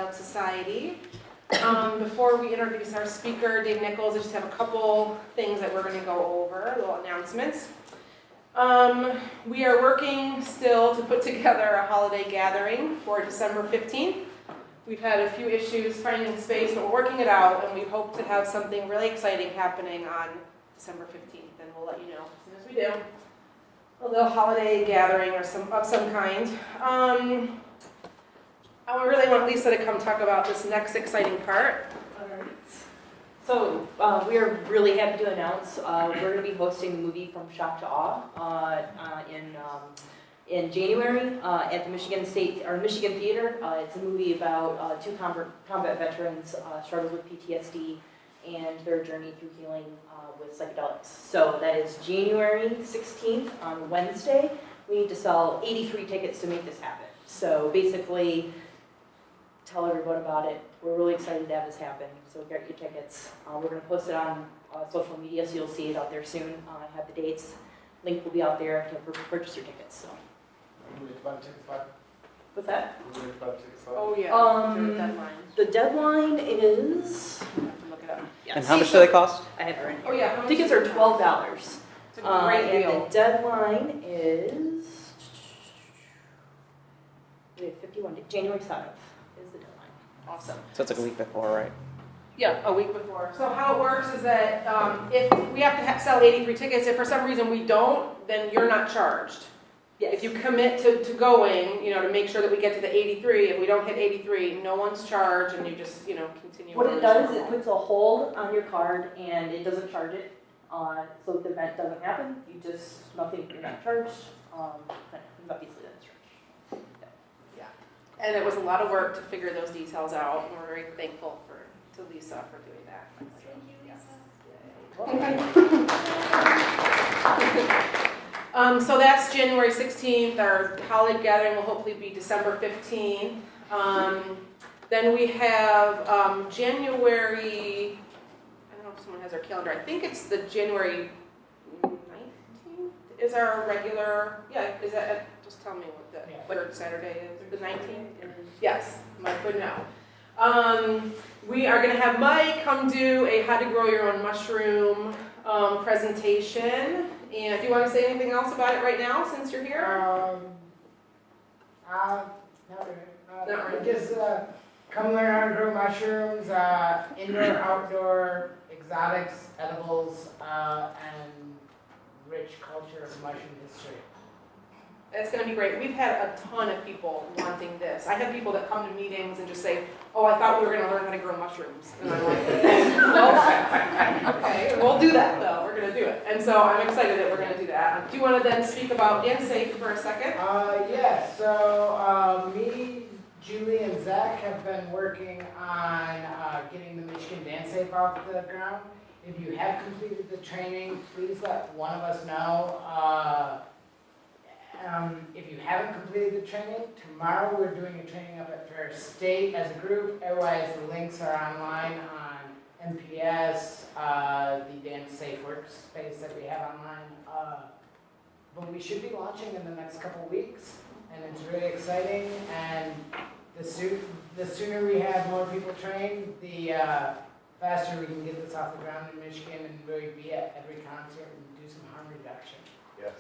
Psychedelic Society. Before we introduce our speaker, Dave Nickles, I just have a couple things that we're going to go over, little announcements. We are working still to put together a holiday gathering for December 15th. We've had a few issues finding space, but we're working it out, and we hope to have something really exciting happening on December 15th, and we'll let you know as soon as we do. A little holiday gathering or of some kind. I really want Lisa to come talk about this next exciting part. So we are really happy to announce we're going to be hosting the movie From Shock to Awe in January at the Michigan Theater. It's a movie about two combat veterans struggles with PTSD and their journey through healing with psychedelics. So that is January 16th on Wednesday. We need to sell 83 tickets to make this happen. So basically, tell everyone about it. We're really excited to have this happen, so get your tickets. We're going to post it on social media, so you'll see it out there soon. I have the dates. Link will be out there to purchase your tickets. So. What's that? Oh yeah. The deadline is. I have to look it up. Yes. And how much do they cost? I have it right here. Oh yeah. Tickets are $12. It's a great deal. And the deadline is 51. January 7th. Awesome. So it's like a week before, right? Yeah, a week before. So how it works is that if we have to sell 83 tickets, if for some reason we don't, then you're not charged. Yes. If you commit to going, to make sure that we get to the 83, if we don't hit 83, no one's charged, and you just, continue. What it does is it puts a hold on your card, and it doesn't charge it. So if the event doesn't happen, you're not charged. Obviously, that's charged. And it was a lot of work to figure those details out, and we're very thankful to Lisa for doing that. Thank you, Lisa. So that's January 16th. Our holiday gathering will hopefully be December 15th. Then we have January, I don't know if someone has our calendar, I think it's the January 19th is our regular, is that, just tell me what the third Saturday is, the 19th? Yes, Mike would know. We are going to have Mike come do a how to grow your own mushroom presentation. And if you want to say anything else about it right now, since you're here? Not really. Just come learn how to grow mushrooms, indoor, outdoor, exotics, edibles, and rich culture of mushroom history. It's going to be great. We've had a ton of people wanting this. I have people that come to meetings and just say, oh, I thought we were going to learn how to grow mushrooms. And I'm like, well, okay, we'll do that, though. We're going to do it. And so I'm excited that we're going to do that. Do you want to then speak about DanceSafe for a second? Yeah, so me, Julie, and Zach have been working on getting the Michigan DanceSafe off the ground. If you have completed the training, please let one of us know. If you haven't completed the training, tomorrow we're doing a training up at Fair State as a group. Otherwise, the links are online on NPS, the DanceSafe workspace that we have online. But we should be launching in the next couple weeks, and it's really exciting. And the sooner we have more people trained, the faster we can get this off the ground in Michigan and really be at every concert and do some harm reduction. Yes.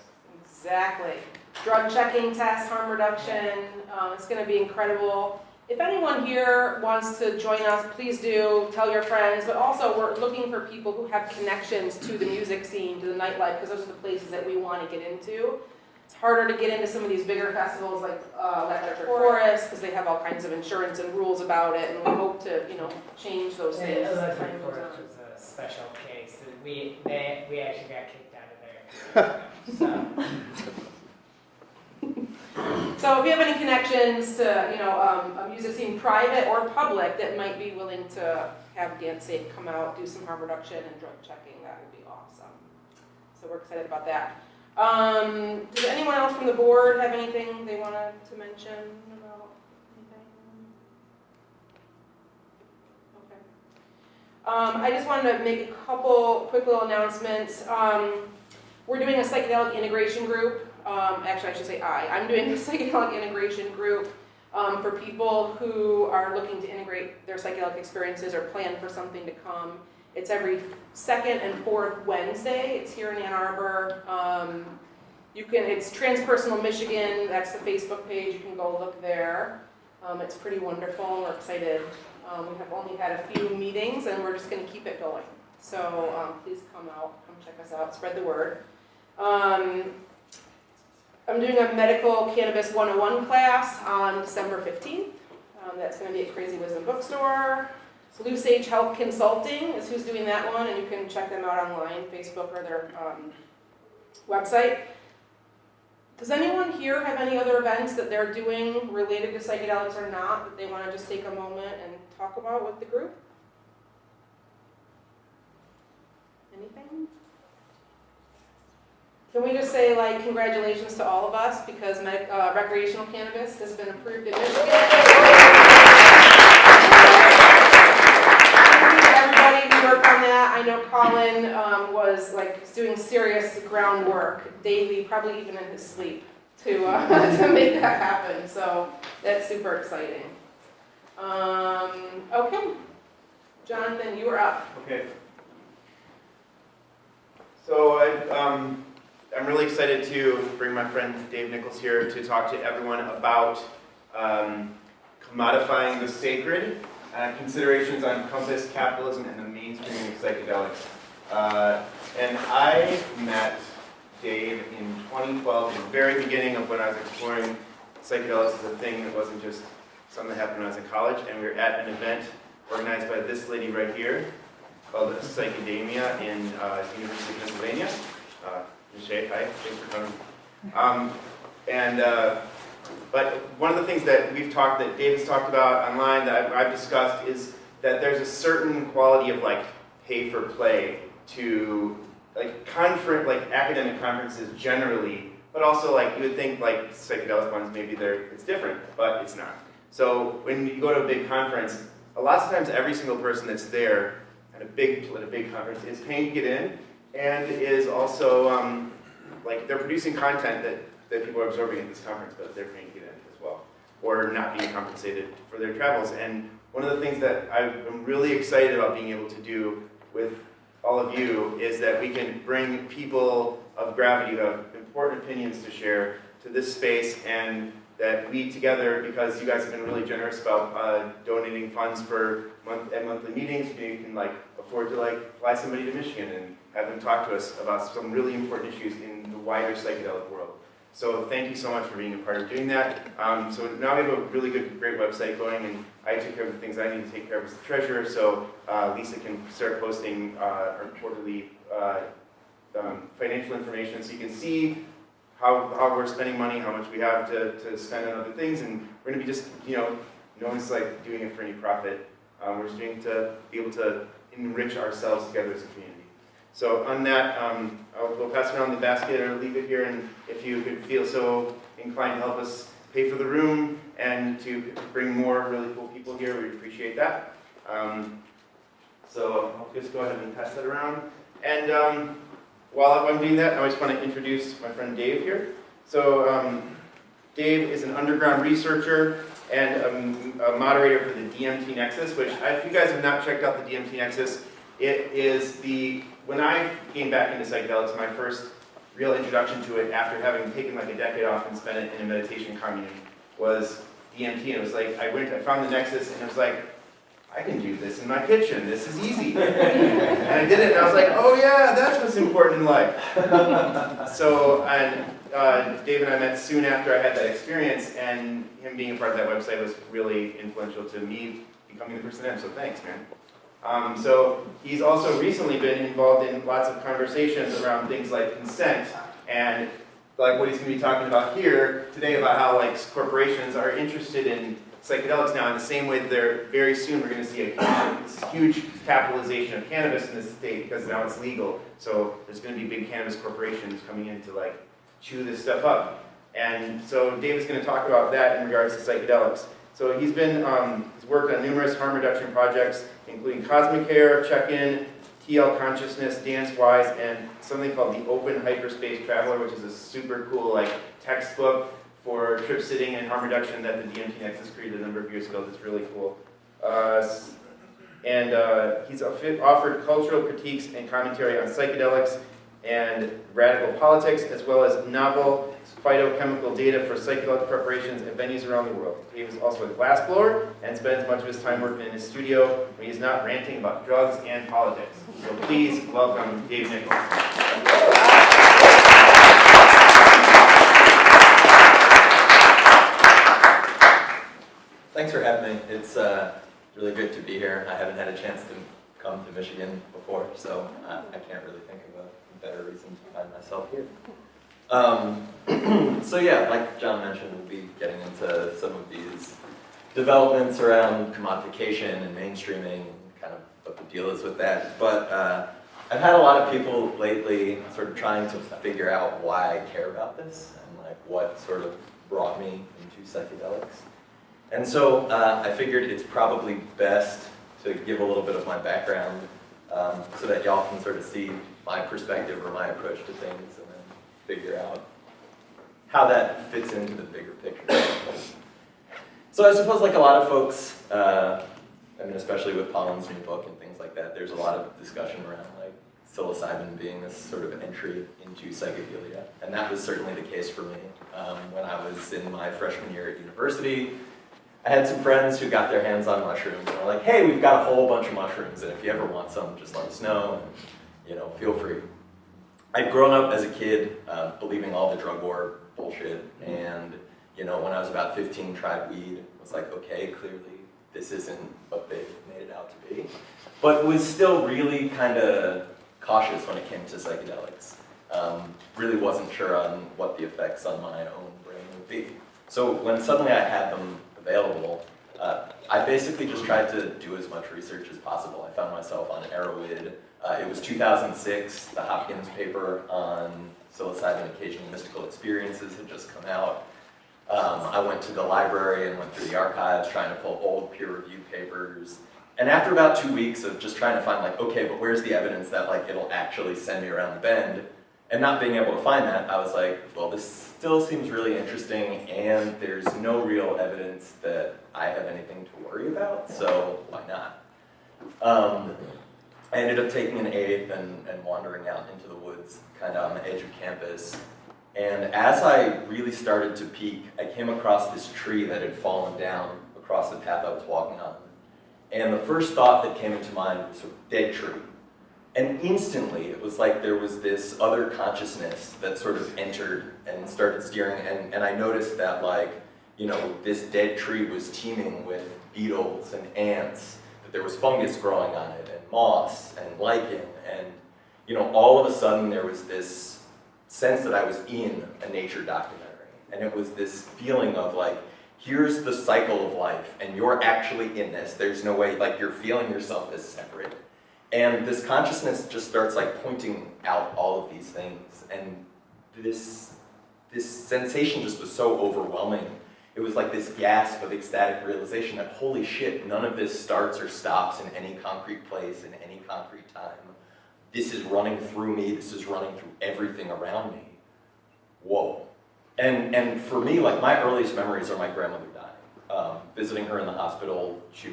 Exactly. Drug checking, test, harm reduction. It's going to be incredible. If anyone here wants to join us, please do. Tell your friends. But also, we're looking for people who have connections to the music scene, to the nightlife, because those are the places that we want to get into. It's harder to get into some of these bigger festivals like Electric Forest, because they have all kinds of insurance and rules about it, and we hope to, change those things. Electric Forest was a special case. We actually got kicked out of there. So if you have any connections to, a music scene, private or public, that might be willing to have DanceSafe come out, do some harm reduction and drug checking, that would be awesome. So we're excited about that. Does anyone else from the board have anything they wanted to mention about anything? Okay. I just wanted to make a couple quick little announcements. We're doing a psychedelic integration group. Actually, I should say I'm doing a psychedelic integration group For people who are looking to integrate their psychedelic experiences or plan for something to come, it's every second and fourth Wednesday. It's here in Ann Arbor. It's Transpersonal Michigan. That's the Facebook page. You can go look there. It's pretty wonderful, and we're excited. We have only had a few meetings, and we're just going to keep it going. So please come out, come check us out, spread the word. I'm doing a medical cannabis 101 class on December 15th. That's going to be at Crazy Wisdom Bookstore. Blue Sage Health Consulting is who's doing that one, and you can check them out online, Facebook or their website. Does anyone here have any other events that they're doing related to psychedelics or not that they want to just take a moment and talk about with the group? Anything? Can we just say, like, congratulations to all of us because recreational cannabis has been approved in Michigan? Everybody who worked on that. I know Colin was like doing serious groundwork daily, probably even in his sleep, to make that happen. So that's super exciting. Okay, Jonathan, you are up. Okay. So I'm really excited to bring my friend Dave Nickles here to talk to everyone about commodifying the sacred, considerations on compass, capitalism, and the mainstreaming of psychedelics. And I met Dave in 2012, in the very beginning of when I was exploring psychedelics as a thing that wasn't just something that happened when I was in college, and we were at an event organized by this lady right here called Psychedemia in University of Pennsylvania. Michelle, hi, thanks for coming. But one of the things that that Dave has talked about online, that I've discussed, is that there's a certain quality of like pay for play to like academic conferences generally, but also like you would think like psychedelic ones maybe it's different, but it's not. So when you go to a big conference, a lot of times every single person that's there at a big conference is paying to get in, and is also like they're producing content that people are absorbing at this conference, but they're paying to get in as well, or not being compensated for their travels. And one of the things that I'm really excited about being able to do with all of you is that we can bring people of gravity who have important opinions to share to this space, and that we together, because you guys have been really generous about donating funds for monthly meetings, you can like afford to like fly somebody to Michigan and have them talk to us about some really important issues in the wider psychedelic world. So thank you so much for being a part of doing that. So now we have a really great website going, and I take care of the things I need to take care of as the treasurer, so Lisa can start posting our quarterly financial information so you can see how we're spending money, how much we have to spend on other things, and we're going to be just, no one's like doing it for any profit. We're just doing it to be able to enrich ourselves together as a community. So on that, we'll pass around the basket or leave it here, and if you could feel so inclined to help us pay for the room and to bring more really cool people here, we'd appreciate that. So I'll just go ahead and pass that around. And while I'm doing that, I just want to introduce my friend Dave here. So Dave is an underground researcher and a moderator for the DMT-Nexus, which if you guys have not checked out the DMT-Nexus, it is when I came back into psychedelics, my first real introduction to it after having taken like a decade off and spent it in a meditation commune was DMT. And it was like, I found the Nexus, and it was like, I can do this in my kitchen. This is easy. And I did it, and I was like, oh yeah, that's what's important in life. So Dave and I met soon after I had that experience, and him being a part of that website was really influential to me becoming the person I am, so thanks, man. So he's also recently been involved in lots of conversations around things like consent, and like what he's going to be talking about here today about how like corporations are interested in psychedelics now in the same way that very soon we're going to see this huge capitalization of cannabis in this state because now it's legal. So there's going to be big cannabis corporations coming in to like chew this stuff up. And so David's going to talk about that in regards to psychedelics. So he's worked on numerous harm reduction projects, including Kosmicare, Check-In, TLConscious, Dance-Wise, and something called the Open Hyperspace Traveler, which is a super cool like textbook for trip sitting and harm reduction that the DMT-Nexus created a number of years ago. That's really cool. He's offered cultural critiques and commentary on psychedelics and radical politics, as well as novel phytochemical data for psychedelic preparations at venues around the world. Dave is also a glassblower and spends much of his time working in his studio when he's not ranting about drugs and politics. So please welcome Dave Nickles. Thanks for having me. It's really good to be here. I haven't had a chance to come to Michigan before, so I can't really think of a better reason to find myself here. So yeah, like John mentioned, we'll be getting into some of these developments around commodification and mainstreaming and kind of what the deal is with that. But I've had a lot of people lately sort of trying to figure out why I care about this and like what sort of brought me into psychedelics. And so I figured it's probably best to give a little bit of my background so that y'all can sort of see my perspective or my approach to things and then figure out how that fits into the bigger picture. So I suppose like a lot of folks, I mean especially with Pollen's new book and things like that, there's a lot of discussion around like psilocybin being this sort of entry into psychedelia. And that was certainly the case for me. When I was in my freshman year at university, I had some friends who got their hands on mushrooms and were like, hey, we've got a whole bunch of mushrooms, and if you ever want some, just let us know, and, you know, feel free. I'd grown up as a kid believing all the drug war bullshit, and, you know, when I was about 15, tried weed, was like, okay, clearly this isn't what they made it out to be, but was still really kind of cautious when it came to psychedelics. Really wasn't sure on what the effects on my own brain would be. So when suddenly I had them available, I basically just tried to do as much research as possible. I found myself on Arrowhead. It was 2006, the Hopkins paper on psilocybin occasional mystical experiences had just come out. I went to the library and went through the archives trying to pull old peer-reviewed papers. And after about 2 weeks of just trying to find like, okay, but where's the evidence that like it'll actually send me around the bend? And not being able to find that, I was like, well, this still seems really interesting, and there's no real evidence that I have anything to worry about, so why not? I ended up taking an eighth and wandering out into the woods, kind of on the edge of campus. And as I really started to peak, I came across this tree that had fallen down across the path I was walking on. And the first thought that came into mind was a dead tree. And instantly, it was like there was this other consciousness that sort of entered and started steering, and I noticed that like, you know, this dead tree was teeming with beetles and ants, that there was fungus growing on it, and moss, and lichen, and, you know, all of a sudden there was this sense that I was in a nature documentary, and it was this feeling of like, here's the cycle of life, and you're actually in this, there's no way, like, you're feeling yourself as separate. And this consciousness just starts like pointing out all of these things, and this sensation just was so overwhelming. It was like this gasp of ecstatic realization that holy shit, none of this starts or stops in any concrete place, in any concrete time. This is running through me, this is running through everything around me. Whoa. And for me, like my earliest memories are my grandmother dying. Visiting her in the hospital, she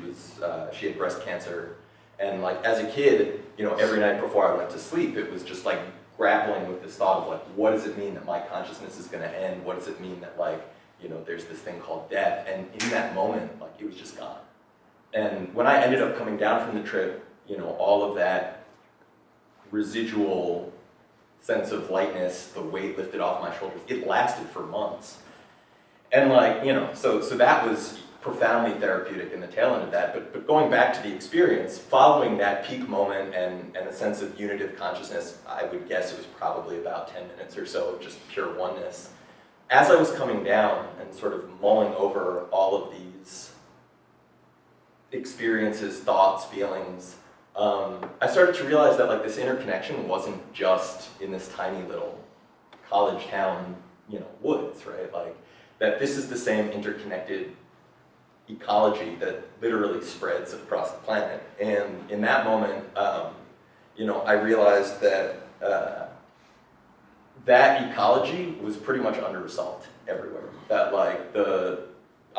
had breast cancer. And like as a kid, you know, every night before I went to sleep, it was just like grappling with this thought of like, what does it mean that my consciousness is going to end? What does it mean that like, you know, there's this thing called death? And in that moment, like it was just gone. And when I ended up coming down from the trip, you know, all of that residual sense of lightness, the weight lifted off my shoulders, it lasted for months. And like, you know, so that was profoundly therapeutic in the tail end of that, but going back to the experience, following that peak moment and a sense of unitive consciousness, I would guess it was probably about 10 minutes or so of just pure oneness. As I was coming down and sort of mulling over all of these experiences, thoughts, feelings, I started to realize that like this interconnection wasn't just in this tiny little college town, you know, woods, right? Like that this is the same interconnected ecology that literally spreads across the planet. And in that moment, you know, I realized that that ecology was pretty much under assault everywhere.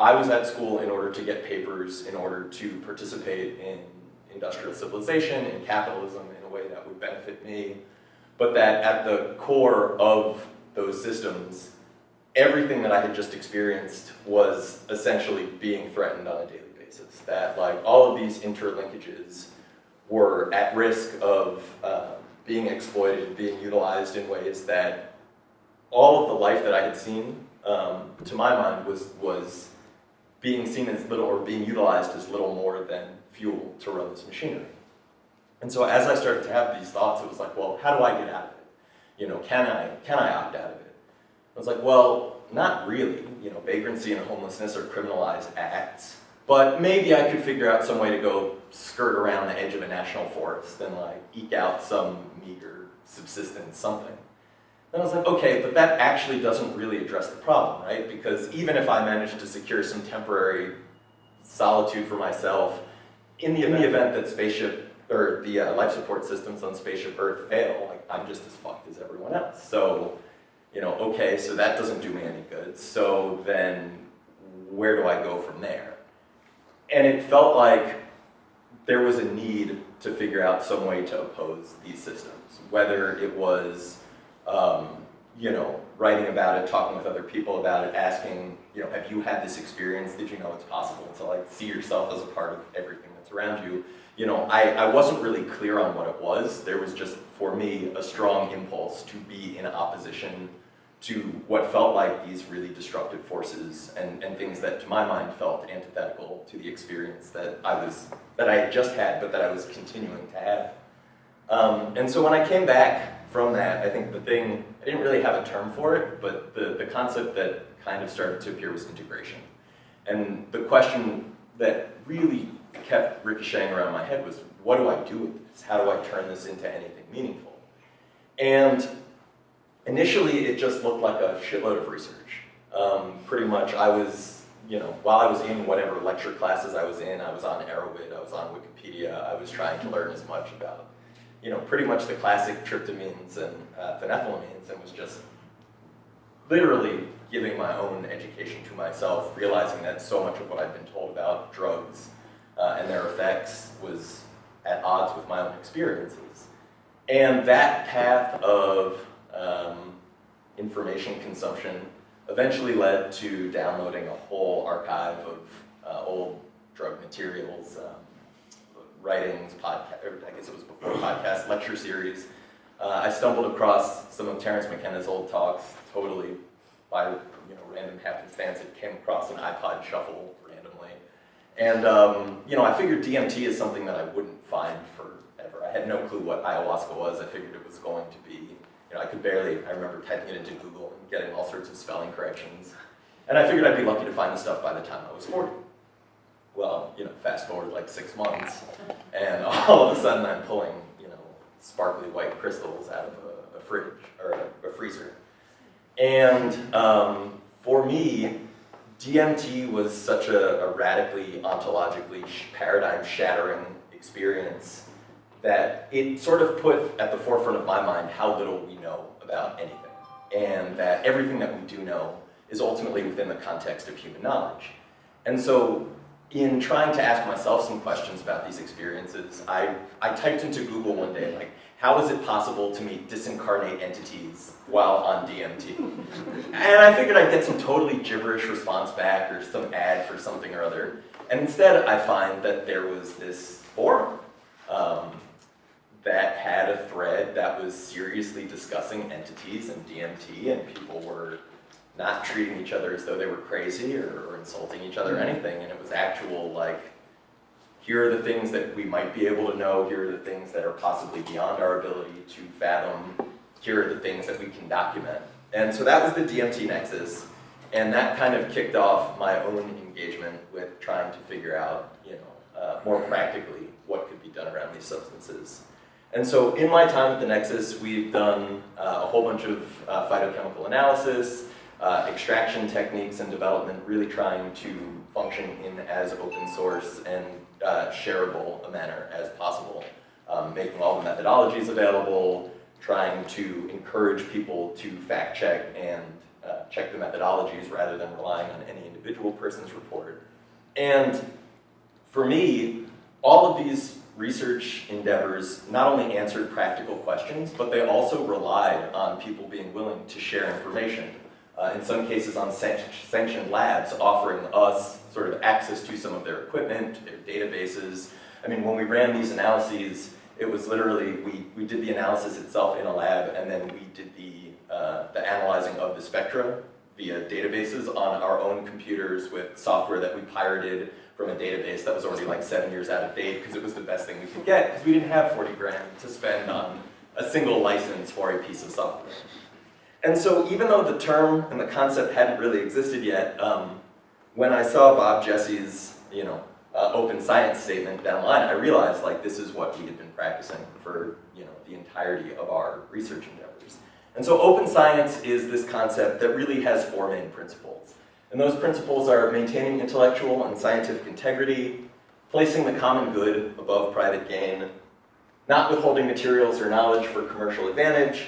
I was at school in order to get papers, in order to participate in industrial civilization, in capitalism in a way that would benefit me, but that at the core of those systems, everything that I had just experienced was essentially being threatened on a daily basis. That like all of these interlinkages were at risk of being exploited, being utilized in ways that all of the life that I had seen, to my mind, was being seen as little, or being utilized as little more than fuel to run this machinery. And so as I started to have these thoughts, it was like, well, how do I get out of it? You know, can I opt out of it? I was like, well, not really. You know, vagrancy and homelessness are criminalized acts, but maybe I could figure out some way to go skirt around the edge of a national forest and like eke out some meager subsistence, something. Then I was like, okay, but that actually doesn't really address the problem, right? Because even if I managed to secure some temporary solitude for myself, in the event that spaceship, or the life support systems on spaceship Earth fail, like I'm just as fucked as everyone else. So, you know, okay, so that doesn't do me any good. So then where do I go from there? And it felt like there was a need to figure out some way to oppose these systems, whether it was you know, writing about it, talking with other people about it, asking, you know, have you had this experience? Did you know it's possible to like see yourself as a part of everything that's around you? You know, I wasn't really clear on what it was. There was just, for me, a strong impulse to be in opposition to what felt like these really destructive forces and things that, to my mind, felt antithetical to the experience that I had just had, but that I was continuing to have. And so when I came back from that, I think the thing, I didn't really have a term for it, but the concept that kind of started to appear was integration. And the question that really kept ricocheting around my head was, what do I do with this? How do I turn this into anything meaningful? And initially, it just looked like a shitload of research. Pretty much, I was, you know, while I was in whatever lecture classes I was in, I was on Arrowhead, I was on Wikipedia, I was trying to learn as much about, you know, pretty much the classic tryptamines and phenethylamines, and was just literally giving my own education to myself, realizing that so much of what I'd been told about drugs and their effects was at odds with my own experiences. And that path of information consumption eventually led to downloading a whole archive of old drug materials, writings, podcast, or I guess it was before podcast, lecture series. I stumbled across some of Terence McKenna's old talks totally by, you know, random happenstance. It came across an iPod shuffle randomly. And, you know, I figured DMT is something that I wouldn't find forever. I had no clue what ayahuasca was. I figured it was going to be, you know, I remember typing it into Google and getting all sorts of spelling corrections. And I figured I'd be lucky to find the stuff by the time I was 40. Well, you know, fast forward like 6 months, and all of a sudden I'm pulling, you know, sparkly white crystals out of a fridge, or a freezer. And for me, DMT was such a radically, ontologically, paradigm-shattering experience that it sort of put at the forefront of my mind how little we know about anything, and that everything that we do know is ultimately within the context of human knowledge. And so, in trying to ask myself some questions about these experiences, I typed into Google one day, like, how is it possible to meet disincarnate entities while on DMT? And I figured I'd get some totally gibberish response back or some ad for something or other. And instead, I find that there was this forum that had a thread that was seriously discussing entities and DMT, and people were not treating each other as though they were crazy or insulting each other or anything, and it was actual, like, here are the things that we might be able to know, here are the things that are possibly beyond our ability to fathom, here are the things that we can document. And so that was the DMT-Nexus, and that kind of kicked off my own engagement with trying to figure out, you know, more practically what could be done around these substances. And so in my time at the Nexus, we've done a whole bunch of phytochemical analysis, extraction techniques and development, really trying to function in as open source and shareable a manner as possible. Making all the methodologies available, trying to encourage people to fact check and check the methodologies rather than relying on any individual person's report. And for me, all of these research endeavors not only answered practical questions, but they also relied on people being willing to share information. In some cases on sanctioned labs, offering us sort of access to some of their equipment, their databases. I mean, when we ran these analyses, it was literally, we did the analysis itself in a lab, and then we did the analyzing of the spectra via databases on our own computers with software that we pirated from a database that was already like 7 years out of date, because it was the best thing we could get, because we didn't have 40 grand to spend on a single license for a piece of software. And so even though the term and the concept hadn't really existed yet, when I saw Bob Jesse's, open science statement down the line, I realized like this is what we had been practicing for, the entirety of our research endeavors. And so open science is this concept that really has 4 main principles. And those principles are maintaining intellectual and scientific integrity, placing the common good above private gain, not withholding materials or knowledge for commercial advantage,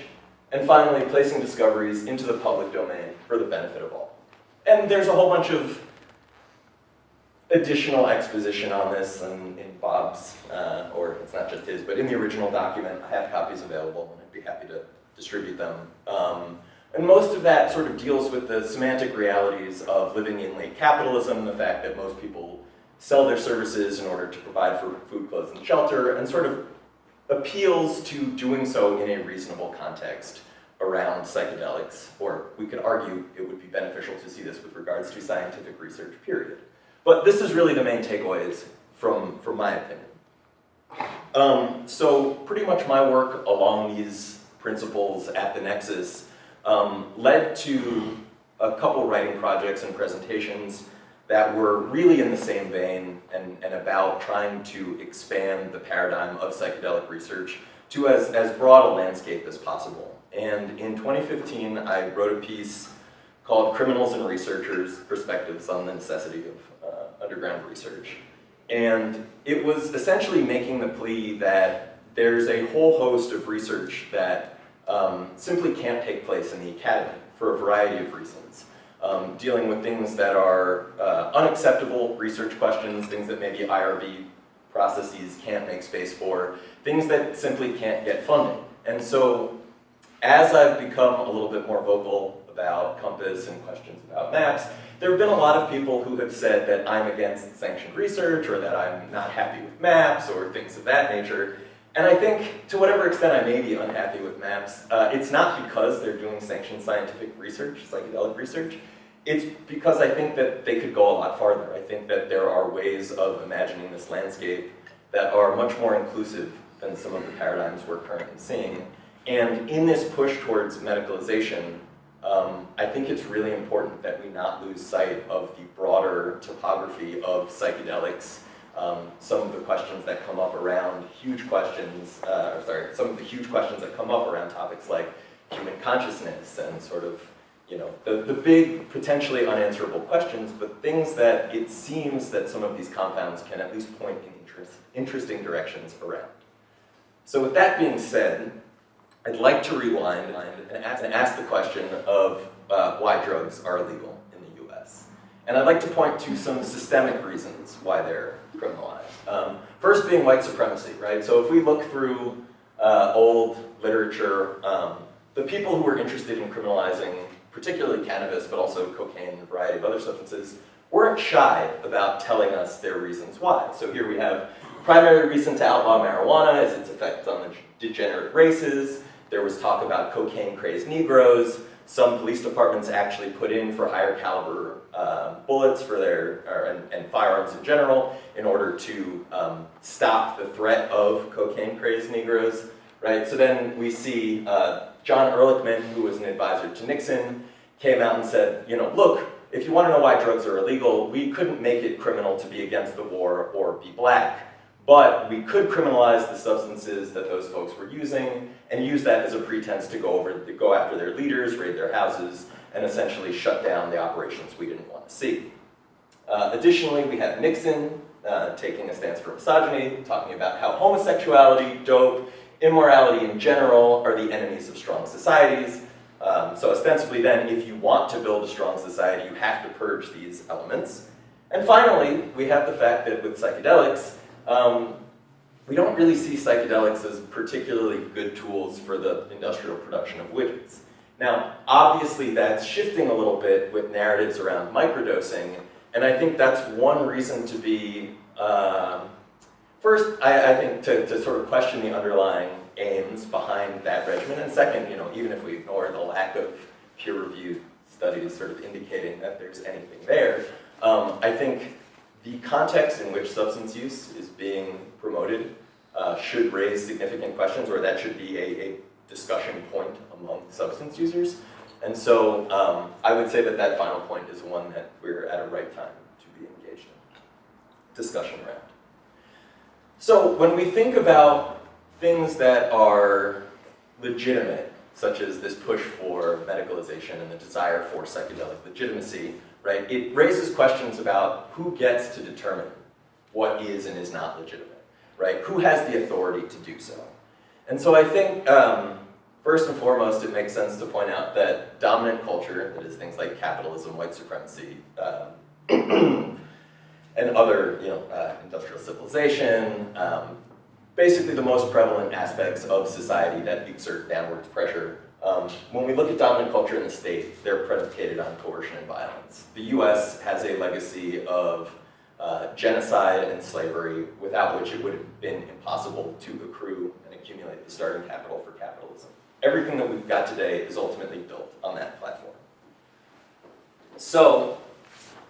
and finally, placing discoveries into the public domain for the benefit of all. And there's a whole bunch of additional exposition on this in Bob's, or it's not just his, but in the original document. I have copies available, and I'd be happy to distribute them. And most of that sort of deals with the semantic realities of living in late capitalism, the fact that most people sell their services in order to provide for food, clothes, and shelter, and sort of appeals to doing so in a reasonable context around psychedelics, or we could argue it would be beneficial to see this with regards to scientific research, period. But this is really the main takeaways from my opinion. So pretty much my work along these principles at the Nexus led to a couple writing projects and presentations that were really in the same vein and about trying to expand the paradigm of psychedelic research to as broad a landscape as possible. And in 2015, I wrote a piece called Criminals and Researchers: Perspectives on the Necessity of Underground Research. And it was essentially making the plea that there's a whole host of research that simply can't take place in the academy for a variety of reasons. Dealing with things that are unacceptable research questions, things that maybe IRB processes can't make space for, things that simply can't get funding. And so as I've become a little bit more vocal about Compass and questions about maps, there have been a lot of people who have said that I'm against sanctioned research, or that I'm not happy with maps, or things of that nature. And I think, to whatever extent I may be unhappy with maps, it's not because they're doing sanctioned scientific research, psychedelic research. It's because I think that they could go a lot farther. I think that there are ways of imagining this landscape that are much more inclusive than some of the paradigms we're currently seeing. And in this push towards medicalization, I think it's really important that we not lose sight of the broader topography of psychedelics. Some of the questions that come up around some of the huge questions that come up around topics like human consciousness and sort of, the big, potentially unanswerable questions, but things that it seems that some of these compounds can at least point in interesting directions around. So with that being said, I'd like to rewind and ask the question of why drugs are illegal in the US. And I'd like to point to some systemic reasons why they're criminalized. First being white supremacy, right? So if we look through old literature, the people who were interested in criminalizing particularly cannabis, but also cocaine and a variety of other substances, weren't shy about telling us their reasons why. So here we have primary reason to outlaw marijuana is its effect on the degenerate races. There was talk about cocaine-crazed Negroes. Some police departments actually put in for higher caliber bullets for and firearms in general in order to stop the threat of cocaine-crazed Negroes, right? So then we see John Ehrlichman, who was an advisor to Nixon, came out and said, look, if you want to know why drugs are illegal, we couldn't make it criminal to be against the war or be black. But we could criminalize the substances that those folks were using and use that as a pretense to go after their leaders, raid their houses, and essentially shut down the operations we didn't want to see. Additionally, we have Nixon taking a stance for misogyny, talking about how homosexuality, dope, immorality in general are the enemies of strong societies. So ostensibly then, if you want to build a strong society, you have to purge these elements. And finally, we have the fact that with psychedelics, we don't really see psychedelics as particularly good tools for the industrial production of widgets. Now, obviously that's shifting a little bit with narratives around microdosing, and I think that's one reason to be, first, I think to sort of question the underlying aims behind that regimen, and second, even if we ignore the lack of peer-reviewed studies sort of indicating that there's anything there, I think the context in which substance use is being promoted should raise significant questions, or that should be a discussion point among substance users. And so I would say that that final point is one that we're at a right time to be engaged in discussion around. So when we think about things that are legitimate, such as this push for medicalization and the desire for psychedelic legitimacy, right, it raises questions about who gets to determine what is and is not legitimate, right? Who has the authority to do so? And so I think, first and foremost, it makes sense to point out that dominant culture, that is things like capitalism, white supremacy, and other, industrial civilization, basically the most prevalent aspects of society that exert downwards pressure. When we look at dominant culture in the state, they're predicated on coercion and violence. The US has a legacy of genocide and slavery, without which it would have been impossible to accrue and accumulate the starting capital for capitalism. Everything that we've got today is ultimately built on that platform. So,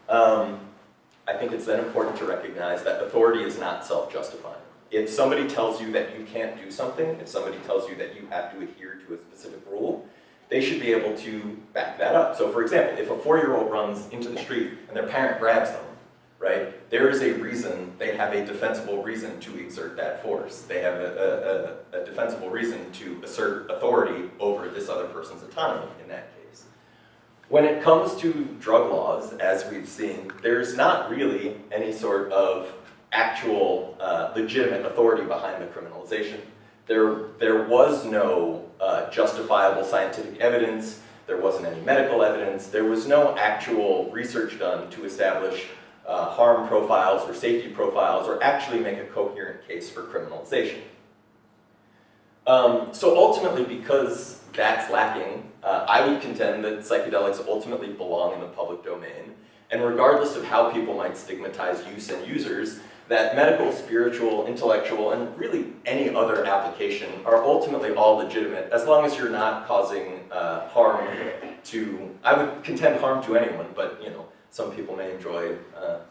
I think it's then important to recognize that authority is not self-justifying. If somebody tells you that you can't do something, if somebody tells you that you have to adhere to a specific rule, they should be able to back that up. So for example, if a 4-year-old runs into the street and their parent grabs them, right, there is a reason, they have a defensible reason to exert that force. They have a defensible reason to assert authority over this other person's autonomy in that case. When it comes to drug laws, as we've seen, there's not really any sort of actual legitimate authority behind the criminalization. There was no justifiable scientific evidence, there wasn't any medical evidence, there was no actual research done to establish harm profiles or safety profiles or actually make a coherent case for criminalization. So ultimately, because that's lacking, I would contend that psychedelics ultimately belong in the public domain, and regardless of how people might stigmatize use and users, that medical, spiritual, intellectual, and really any other application are ultimately all legitimate as long as you're not causing harm to, I would contend harm to anyone, but some people may enjoy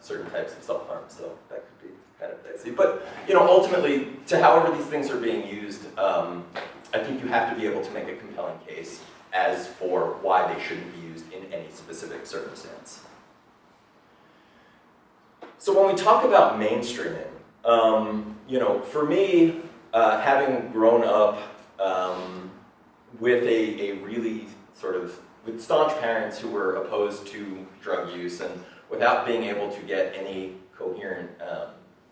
certain types of self-harm, so that could be kind of dicey. But ultimately, to however these things are being used, I think you have to be able to make a compelling case as for why they shouldn't be used in any specific circumstance. So when we talk about mainstreaming, for me, having grown up with a really with staunch parents who were opposed to drug use and without being able to get any coherent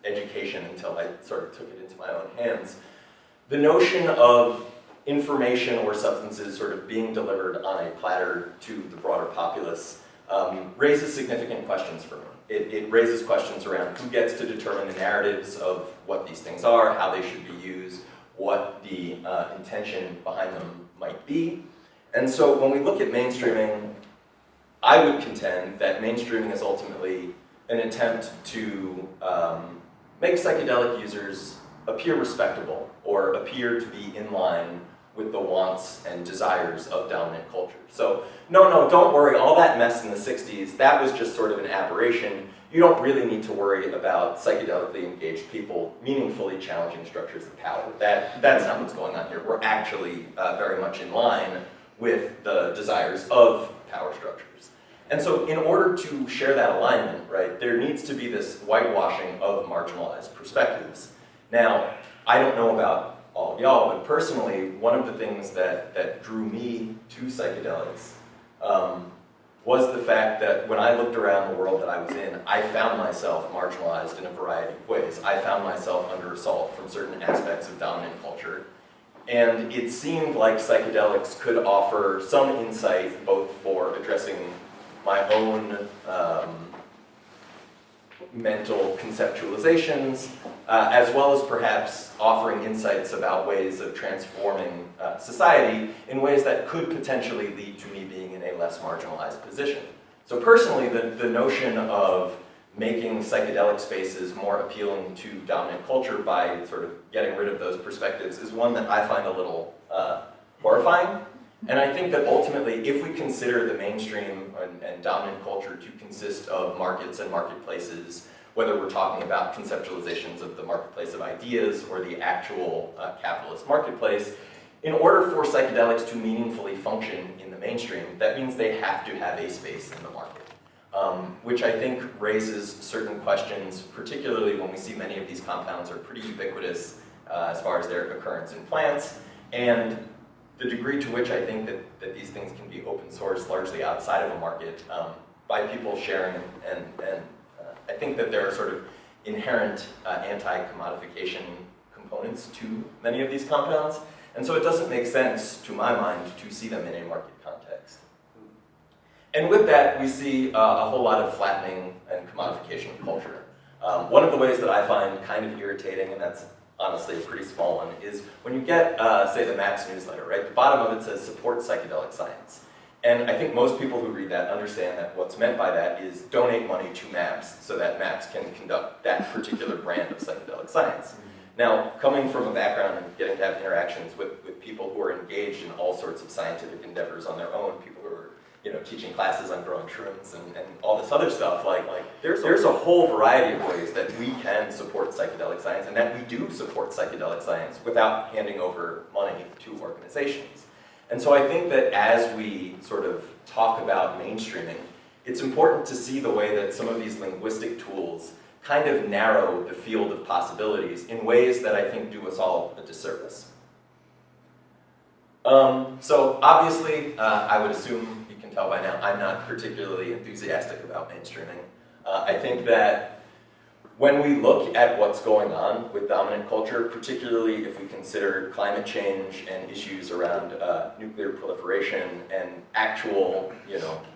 education until I sort of took it into my own hands, the notion of information or substances sort of being delivered on a platter to the broader populace raises significant questions for me. It raises questions around who gets to determine the narratives of what these things are, how they should be used, what the intention behind them might be. And so when we look at mainstreaming, I would contend that mainstreaming is ultimately an attempt to make psychedelic users appear respectable or appear to be in line with the wants and desires of dominant culture. So, no, don't worry, all that mess in the 60s, that was just sort of an aberration. You don't really need to worry about psychedelically engaged people meaningfully challenging structures of power. That's not what's going on here. We're actually very much in line with the desires of power structures. And so in order to share that alignment, right, there needs to be this whitewashing of marginalized perspectives. Now, I don't know about all of y'all, but personally, one of the things that drew me to psychedelics was the fact that when I looked around the world that I was in, I found myself marginalized in a variety of ways. I found myself under assault from certain aspects of dominant culture. And it seemed like psychedelics could offer some insight both for addressing my own mental conceptualizations, as well as perhaps offering insights about ways of transforming society in ways that could potentially lead to me being in a less marginalized position. So personally, the notion of making psychedelic spaces more appealing to dominant culture by sort of getting rid of those perspectives is one that I find a little horrifying. And I think that ultimately, if we consider the mainstream and dominant culture to consist of markets and marketplaces, whether we're talking about conceptualizations of the marketplace of ideas or the actual capitalist marketplace, in order for psychedelics to meaningfully function in the mainstream, that means they have to have a space in the market, which I think raises certain questions, particularly when we see many of these compounds are pretty ubiquitous as far as their occurrence in plants, and the degree to which I think that these things can be open source largely outside of a market by people sharing, and I think that there are sort of inherent anti-commodification components to many of these compounds, and so it doesn't make sense, to my mind, to see them in a market context. And with that, we see a whole lot of flattening and commodification of culture. One of the ways that I find kind of irritating, and that's honestly a pretty small one, is when you get, say, the MAPS newsletter, right? The bottom of it says, support psychedelic science. And I think most people who read that understand that what's meant by that is donate money to MAPS so that MAPS can conduct that particular brand of psychedelic science. Now, coming from a background and getting to have interactions with people who are engaged in all sorts of scientific endeavors on their own, people who are teaching classes on growing shrooms and all this other stuff, there's a whole variety of ways that we can support psychedelic science and that we do support psychedelic science without handing over money to organizations. And so I think that as we sort of talk about mainstreaming, it's important to see the way that some of these linguistic tools kind of narrow the field of possibilities in ways that I think do us all a disservice. So obviously, I would assume you can tell by now, I'm not particularly enthusiastic about mainstreaming. I think that when we look at what's going on with dominant culture, particularly if we consider climate change and issues around nuclear proliferation and actual,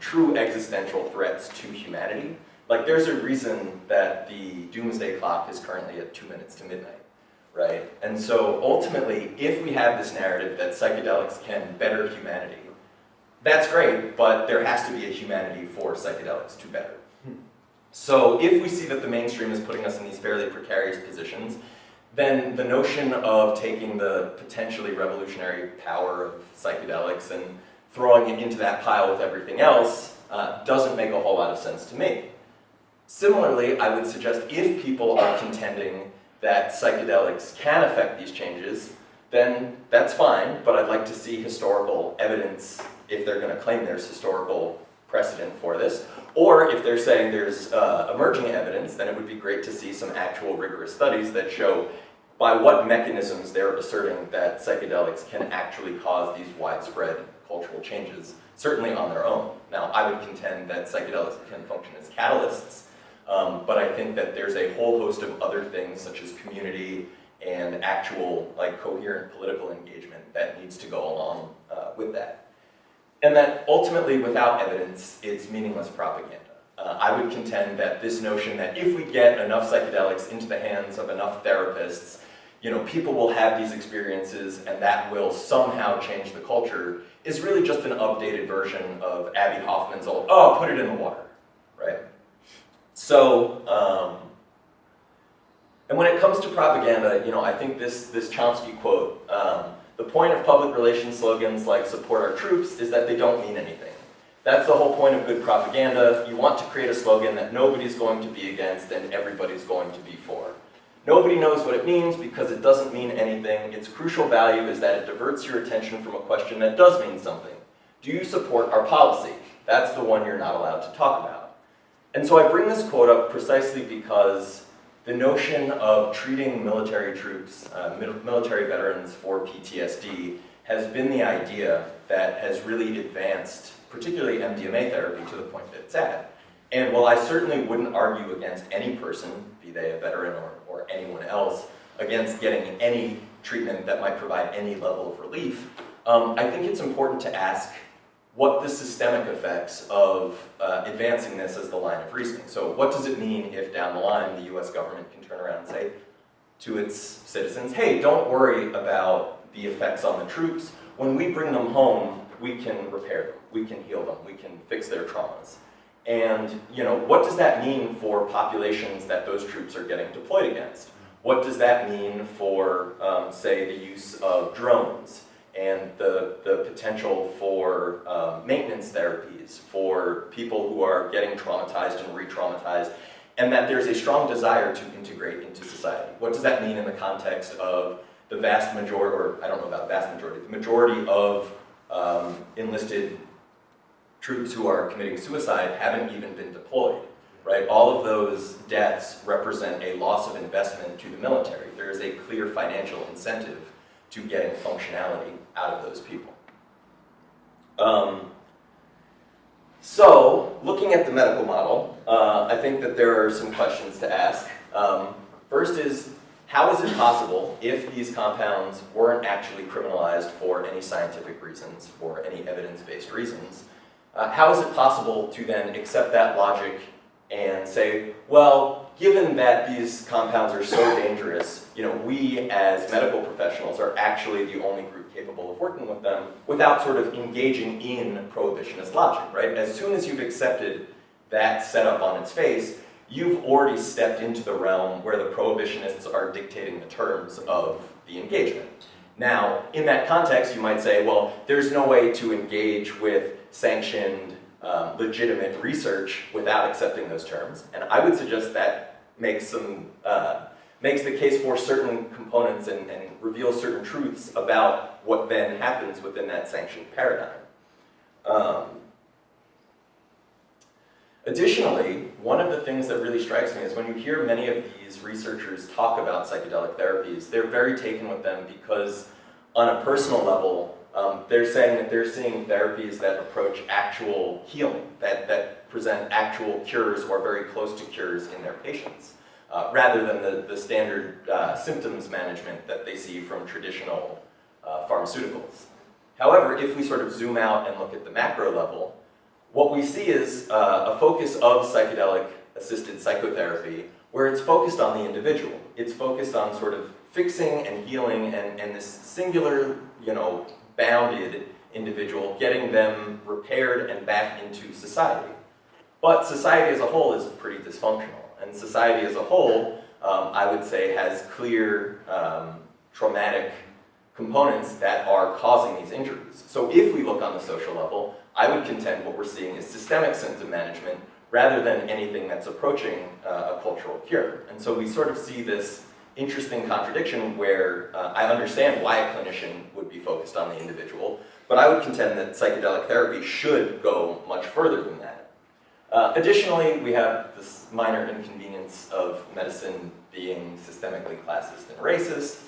true existential threats to humanity, there's a reason that the doomsday clock is currently at 2 minutes to midnight, right? And so ultimately, if we have this narrative that psychedelics can better humanity, that's great, but there has to be a humanity for psychedelics to better. So if we see that the mainstream is putting us in these fairly precarious positions, then the notion of taking the potentially revolutionary power of psychedelics and throwing it into that pile with everything else doesn't make a whole lot of sense to me. Similarly, I would suggest if people are contending that psychedelics can affect these changes, then that's fine, but I'd like to see historical evidence if they're going to claim there's historical precedent for this. Or if they're saying there's emerging evidence, then it would be great to see some actual rigorous studies that show by what mechanisms they're asserting that psychedelics can actually cause these widespread cultural changes, certainly on their own. Now, I would contend that psychedelics can function as catalysts, but I think that there's a whole host of other things, such as community and actual coherent political engagement that needs to go along with that. And that ultimately, without evidence, it's meaningless propaganda. I would contend that this notion that if we get enough psychedelics into the hands of enough therapists, people will have these experiences and that will somehow change the culture is really just an updated version of Abby Hoffman's old, oh, put it in the water, right? So, and when it comes to propaganda, I think this Chomsky quote, the point of public relations slogans like support our troops is that they don't mean anything. That's the whole point of good propaganda. You want to create a slogan that nobody's going to be against and everybody's going to be for. Nobody knows what it means because it doesn't mean anything. Its crucial value is that it diverts your attention from a question that does mean something. Do you support our policy? That's the one you're not allowed to talk about. And so I bring this quote up precisely because the notion of treating military troops, military veterans for PTSD has been the idea that has really advanced, particularly MDMA therapy, to the point that it's at. And while I certainly wouldn't argue against any person, be they a veteran or anyone else, against getting any treatment that might provide any level of relief, I think it's important to ask what the systemic effects of advancing this as the line of reasoning. So what does it mean if down the line the US government can turn around and say to its citizens, hey, don't worry about the effects on the troops. When we bring them home, we can repair them, we can heal them, we can fix their traumas. And what does that mean for populations that those troops are getting deployed against? What does that mean for, say, the use of drones and the potential for maintenance therapies for people who are getting traumatized and re-traumatized, and that there's a strong desire to integrate into society? What does that mean in the context of the vast majority, or I don't know about vast majority, the majority of enlisted troops who are committing suicide haven't even been deployed, right? All of those deaths represent a loss of investment to the military. There is a clear financial incentive to getting functionality out of those people. So, looking at the medical model, I think that there are some questions to ask. First is, how is it possible, if these compounds weren't actually criminalized for any scientific reasons, for any evidence-based reasons, how is it possible to then accept that logic and say, well, given that these compounds are so dangerous, we as medical professionals are actually the only group capable of working with them without sort of engaging in prohibitionist logic, right? As soon as you've accepted that setup on its face, you've already stepped into the realm where the prohibitionists are dictating the terms of the engagement. Now, in that context, you might say, well, there's no way to engage with sanctioned, legitimate research without accepting those terms. And I would suggest that makes the case for certain components and reveals certain truths about what then happens within that sanctioned paradigm. Additionally, one of the things that really strikes me is when you hear many of these researchers talk about psychedelic therapies, they're very taken with them because on a personal level, they're saying that they're seeing therapies that approach actual healing, that present actual cures or very close to cures in their patients, rather than the standard symptoms management that they see from traditional pharmaceuticals. However, if we sort of zoom out and look at the macro level, what we see is a focus of psychedelic-assisted psychotherapy where it's focused on the individual. It's focused on sort of fixing and healing and this singular, bounded individual, getting them repaired and back into society. But society as a whole is pretty dysfunctional. And society as a whole, I would say, has clear traumatic components that are causing these injuries. So if we look on the social level, I would contend what we're seeing is systemic symptom management rather than anything that's approaching a cultural cure. And so we sort of see this interesting contradiction where I understand why a clinician would be focused on the individual, but I would contend that psychedelic therapy should go much further than that. Additionally, we have this minor inconvenience of medicine being systemically classist and racist,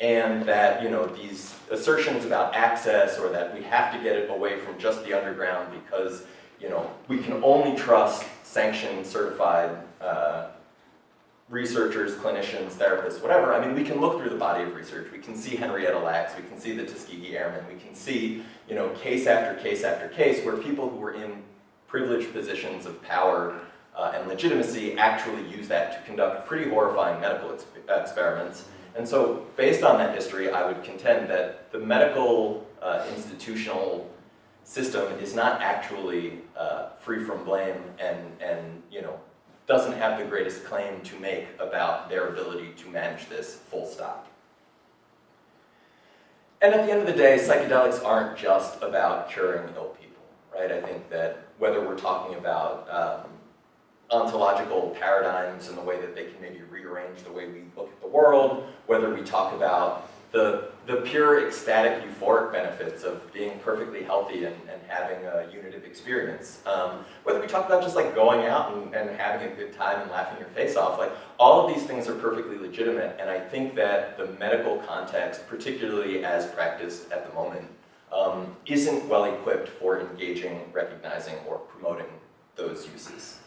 and that these assertions about access or that we have to get it away from just the underground because we can only trust sanctioned, certified researchers, clinicians, therapists, whatever. I mean, we can look through the body of research. We can see Henrietta Lacks. We can see the Tuskegee Airmen. We can see case after case after case where people who were in privileged positions of power and legitimacy actually use that to conduct pretty horrifying medical experiments. And so, based on that history, I would contend that the medical institutional system is not actually free from blame and doesn't have the greatest claim to make about their ability to manage this, full stop. And at the end of the day, psychedelics aren't just about curing ill people, right? I think that whether we're talking about ontological paradigms and the way that they can maybe rearrange the way we look at the world, whether we talk about the pure ecstatic euphoric benefits of being perfectly healthy and having a unitive experience, whether we talk about just like going out and having a good time and laughing your face off, like all of these things are perfectly legitimate, and I think that the medical context, particularly as practiced at the moment, isn't well equipped for engaging, recognizing, or promoting those uses.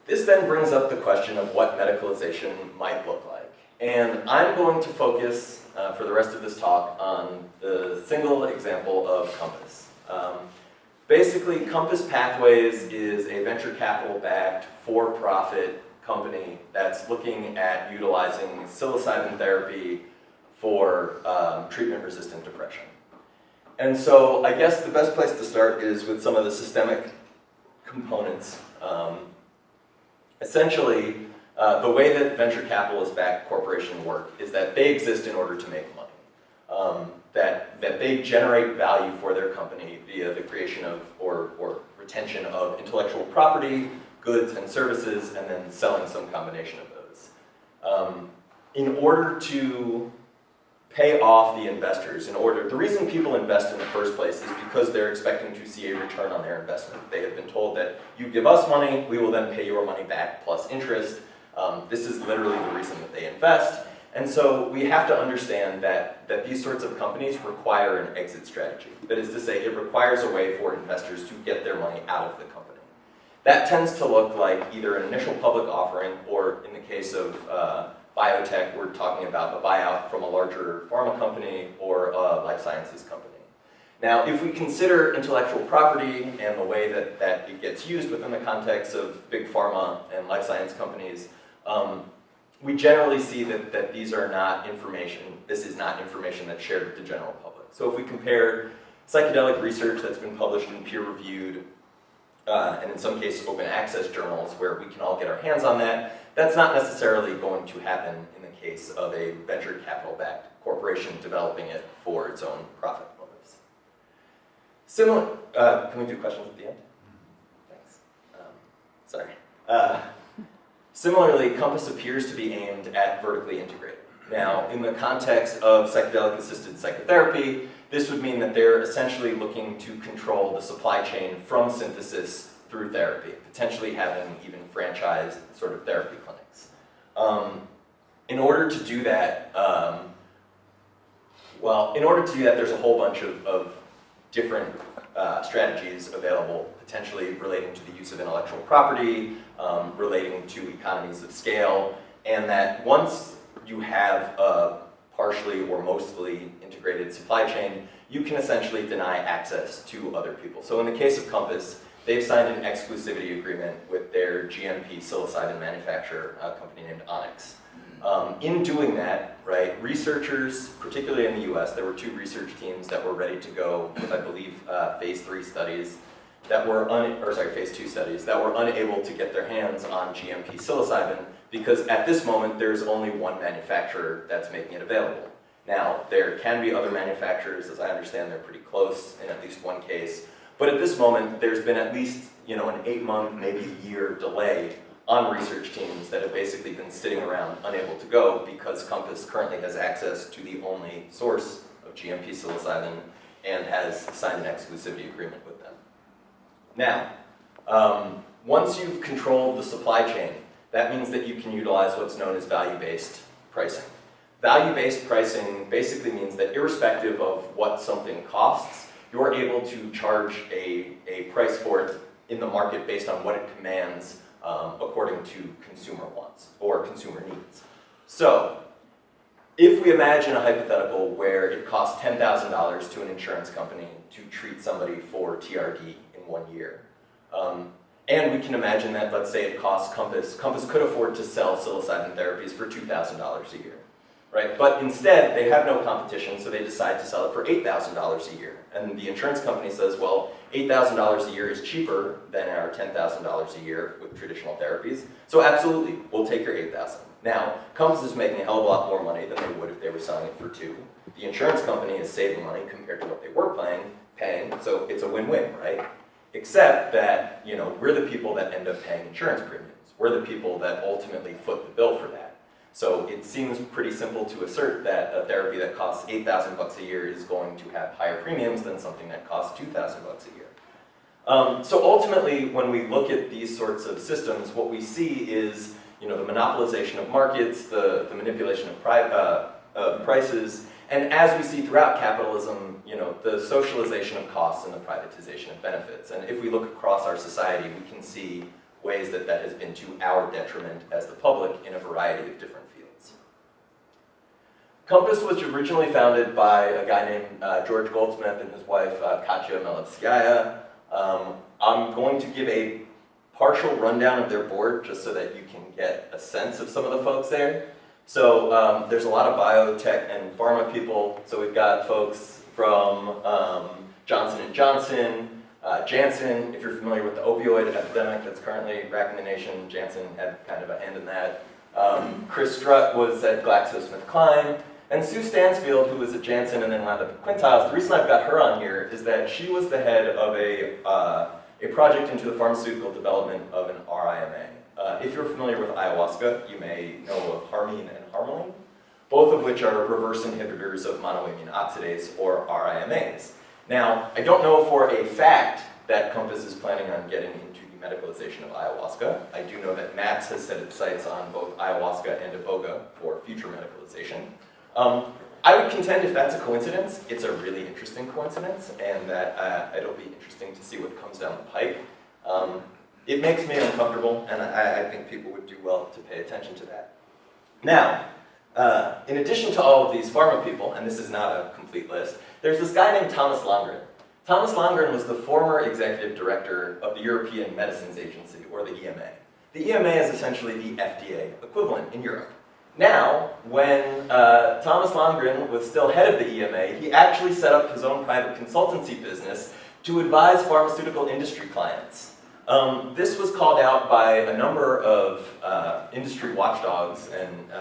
This then brings up the question of what medicalization might look like. And I'm going to focus for the rest of this talk on the single example of Compass. Basically, Compass Pathways is a venture capital-backed, for-profit company that's looking at utilizing psilocybin therapy for treatment-resistant depression. And so I guess the best place to start is with some of the systemic components. Essentially, the way that venture capitalist-backed corporations work is that they exist in order to make money. That they generate value for their company via the creation of or retention of intellectual property, goods, and services, and then selling some combination of those. In order to pay off the investors, the reason people invest in the first place is because they're expecting to see a return on their investment. They have been told that you give us money, we will then pay your money back plus interest. This is literally the reason that they invest. And so we have to understand that these sorts of companies require an exit strategy. That is to say, it requires a way for investors to get their money out of the company. That tends to look like either an initial public offering, or in the case of biotech, we're talking about a buyout from a larger pharma company or a life sciences company. Now, if we consider intellectual property and the way that it gets used within the context of big pharma and life science companies, we generally see that these are not information, this is not information that's shared with the general public. So if we compare psychedelic research that's been published in peer-reviewed, and in some cases open access journals where we can all get our hands on that, that's not necessarily going to happen in the case of a venture capital-backed corporation developing it for its own profit motives. Similar, can we do questions at the end? Thanks. Sorry. Similarly, Compass appears to be aimed at vertically integrated. Now, in the context of psychedelic-assisted psychotherapy, this would mean that they're essentially looking to control the supply chain from synthesis through therapy, potentially having even franchised sort of therapy clinics. In order to do that, there's a whole bunch of different strategies available, potentially relating to the use of intellectual property, relating to economies of scale, and that once you have a partially or mostly integrated supply chain, you can essentially deny access to other people. So in the case of Compass, they've signed an exclusivity agreement with their GMP psilocybin manufacturer, a company named Onyx. In doing that, right, researchers, particularly in the US, there were 2 research teams that were ready to go with, I believe, phase 3 studies that were, phase 2 studies that were unable to get their hands on GMP psilocybin because at this moment there's only one manufacturer that's making it available. Now, there can be other manufacturers, as I understand they're pretty close in at least one case, but at this moment there's been at least an 8-month, maybe a year delay on research teams that have basically been sitting around unable to go because Compass currently has access to the only source of GMP psilocybin and has signed an exclusivity agreement with them. Now, once you've controlled the supply chain, that means that you can utilize what's known as value-based pricing. Value-based pricing basically means that irrespective of what something costs, you're able to charge a price for it in the market based on what it commands according to consumer wants or consumer needs. So, if we imagine a hypothetical where it costs $10,000 to an insurance company to treat somebody for TRD in 1 year, and we can imagine that, let's say it costs Compass could afford to sell psilocybin therapies for $2,000 a year, right? But instead, they have no competition, so they decide to sell it for $8,000 a year. And the insurance company says, well, $8,000 a year is cheaper than our $10,000 a year with traditional therapies, so absolutely, we'll take your $8,000. Now, Compass is making a hell of a lot more money than they would if they were selling it for $2,000. The insurance company is saving money compared to what they were paying, so it's a win-win, right? Except that, we're the people that end up paying insurance premiums. We're the people that ultimately foot the bill for that. So it seems pretty simple to assert that a therapy that costs $8,000 a year is going to have higher premiums than something that costs $2,000 a year. So ultimately, when we look at these sorts of systems, what we see is, the monopolization of markets, the manipulation of prices, and as we see throughout capitalism, the socialization of costs and the privatization of benefits. And if we look across our society, we can see ways that has been to our detriment as the public in a variety of different fields. Compass was originally founded by a guy named George Goldsmith and his wife, Katya Melevskaya. I'm going to give a partial rundown of their board just so that you can get a sense of some of the folks there. So there's a lot of biotech and pharma people. So we've got folks from Johnson & Johnson, Janssen, if you're familiar with the opioid epidemic that's currently racking the nation, Janssen had kind of a hand in that. Chris Strutt was at GlaxoSmithKline, and Sue Stansfield, who was at Janssen and then wound up at Quintiles. The reason I've got her on here is that she was the head of a project into the pharmaceutical development of an RIMA. If you're familiar with ayahuasca, you may know of harmine and harmaline, both of which are reverse inhibitors of monoamine oxidase, or RIMAs. Now, I don't know for a fact that Compass is planning on getting into the medicalization of ayahuasca. I do know that MAPS has set its sights on both ayahuasca and iboga for future medicalization. I would contend if that's a coincidence, it's a really interesting coincidence, and that it'll be interesting to see what comes down the pike. It makes me uncomfortable, and I think people would do well to pay attention to that. Now, in addition to all of these pharma people, and this is not a complete list, there's this guy named Thomas Longren. Thomas Longren was the former executive director of the European Medicines Agency, or the EMA. The EMA is essentially the FDA equivalent in Europe. Now, when Thomas Longren was still head of the EMA, he actually set up his own private consultancy business to advise pharmaceutical industry clients. This was called out by a number of industry watchdogs and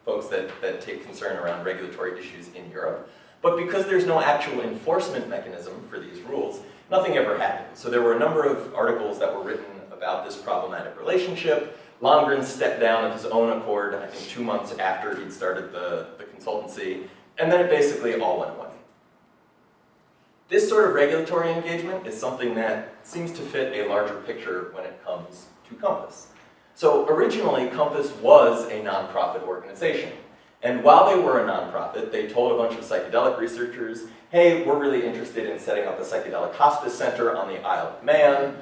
folks that take concern around regulatory issues in Europe. But because there's no actual enforcement mechanism for these rules, nothing ever happened. So there were a number of articles that were written about this problematic relationship. Longren stepped down of his own accord, I think 2 months after he'd started the consultancy, and then it basically all went away. This sort of regulatory engagement is something that seems to fit a larger picture when it comes to Compass. So originally, Compass was a nonprofit organization. And while they were a nonprofit, they told a bunch of psychedelic researchers, hey, we're really interested in setting up a psychedelic hospice center on the Isle of Man.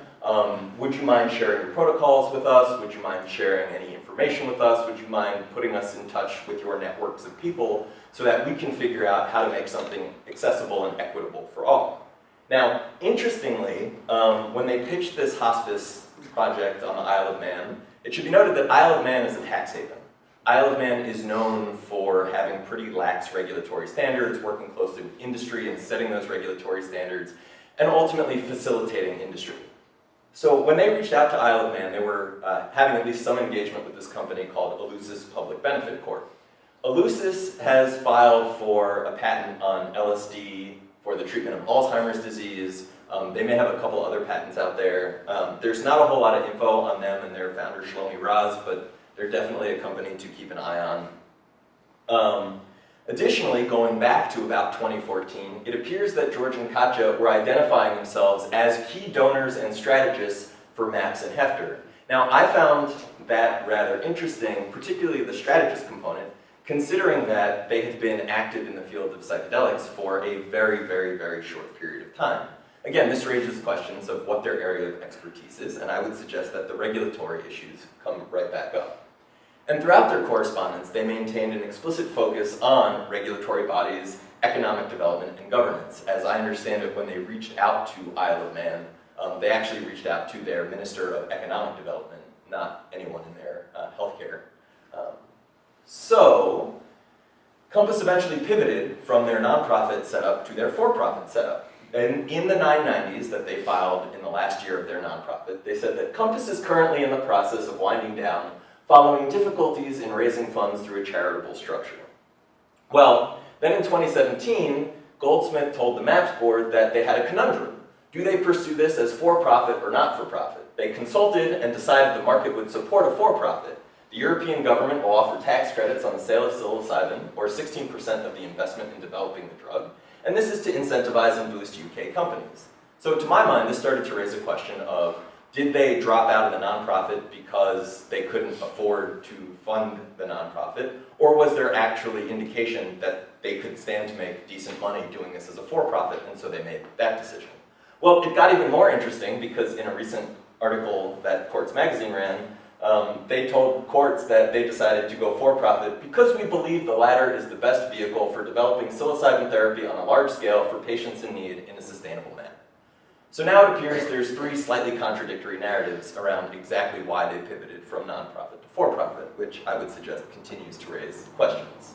Would you mind sharing your protocols with us? Would you mind sharing any information with us? Would you mind putting us in touch with your networks of people so that we can figure out how to make something accessible and equitable for all? Now, interestingly, when they pitched this hospice project on the Isle of Man, it should be noted that Isle of Man is a tax haven. Isle of Man is known for having pretty lax regulatory standards, working closely with industry and setting those regulatory standards, and ultimately facilitating industry. So when they reached out to Isle of Man, they were having at least some engagement with this company called Eleusis Public Benefit Corp. Eleusis has filed for a patent on LSD for the treatment of Alzheimer's disease. They may have a couple other patents out there. There's not a whole lot of info on them and their founder, Shlomi Raz, but they're definitely a company to keep an eye on. Additionally, going back to about 2014, it appears that George and Katya were identifying themselves as key donors and strategists for MAPS and Hefter. Now, I found that rather interesting, particularly the strategist component, considering that they had been active in the field of psychedelics for a very, very, very short period of time. Again, this raises questions of what their area of expertise is, and I would suggest that the regulatory issues come right back up. And throughout their correspondence, they maintained an explicit focus on regulatory bodies, economic development, and governance. As I understand it, when they reached out to Isle of Man, they actually reached out to their Minister of Economic Development, not anyone in their healthcare. So, Compass eventually pivoted from their nonprofit setup to their for-profit setup. And in the 990s that they filed in the last year of their nonprofit, they said that Compass is currently in the process of winding down following difficulties in raising funds through a charitable structure. Well, then in 2017, Goldsmith told the MAPS board that they had a conundrum. Do they pursue this as for-profit or not for-profit? They consulted and decided the market would support a for-profit. The European government will offer tax credits on the sale of psilocybin, or 16% of the investment in developing the drug, and this is to incentivize and boost UK companies. So to my mind, this started to raise a question of, did they drop out of the nonprofit because they couldn't afford to fund the nonprofit, or was there actually indication that they could stand to make decent money doing this as a for-profit, and so they made that decision? Well, it got even more interesting because in a recent article that Quartz Magazine ran, They told courts that they decided to go for-profit because we believe the latter is the best vehicle for developing psilocybin therapy on a large scale for patients in need in a sustainable manner. So now it appears there's 3 slightly contradictory narratives around exactly why they pivoted from nonprofit to for-profit, which I would suggest continues to raise questions.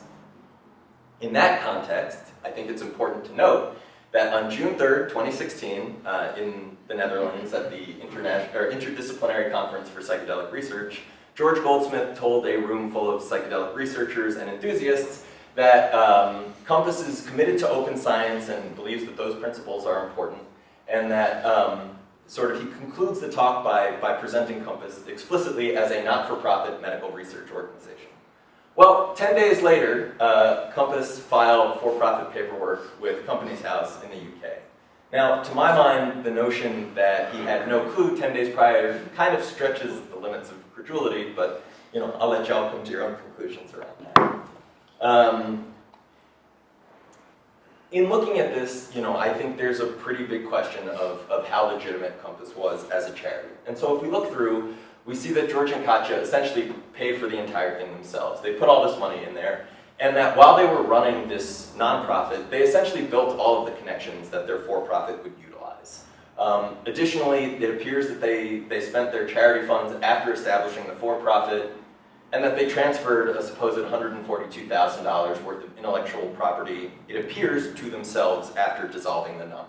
In that context, I think it's important to note that on June 3rd, 2016, in the Netherlands at the Interdisciplinary Conference for Psychedelic Research, George Goldsmith told a room full of psychedelic researchers and enthusiasts that Compass is committed to open science and believes that those principles are important, and that he concludes the talk by presenting Compass explicitly as a not-for-profit medical research organization. Well, 10 days later, Compass filed for-profit paperwork with Companies House in the UK. Now, to my mind, the notion that he had no clue 10 days prior kind of stretches the limits of credulity, but I'll let y'all come to your own conclusions around that. In looking at this, I think there's a pretty big question of how legitimate Compass was as a charity. And so if we look through, we see that George and Katja essentially paid for the entire thing themselves. They put all this money in there, and that while they were running this nonprofit, they essentially built all of the connections that their for-profit would utilize. Additionally, it appears that they spent their charity funds after establishing the for-profit, and that they transferred a supposed $142,000 worth of intellectual property, it appears, to themselves after dissolving the nonprofit.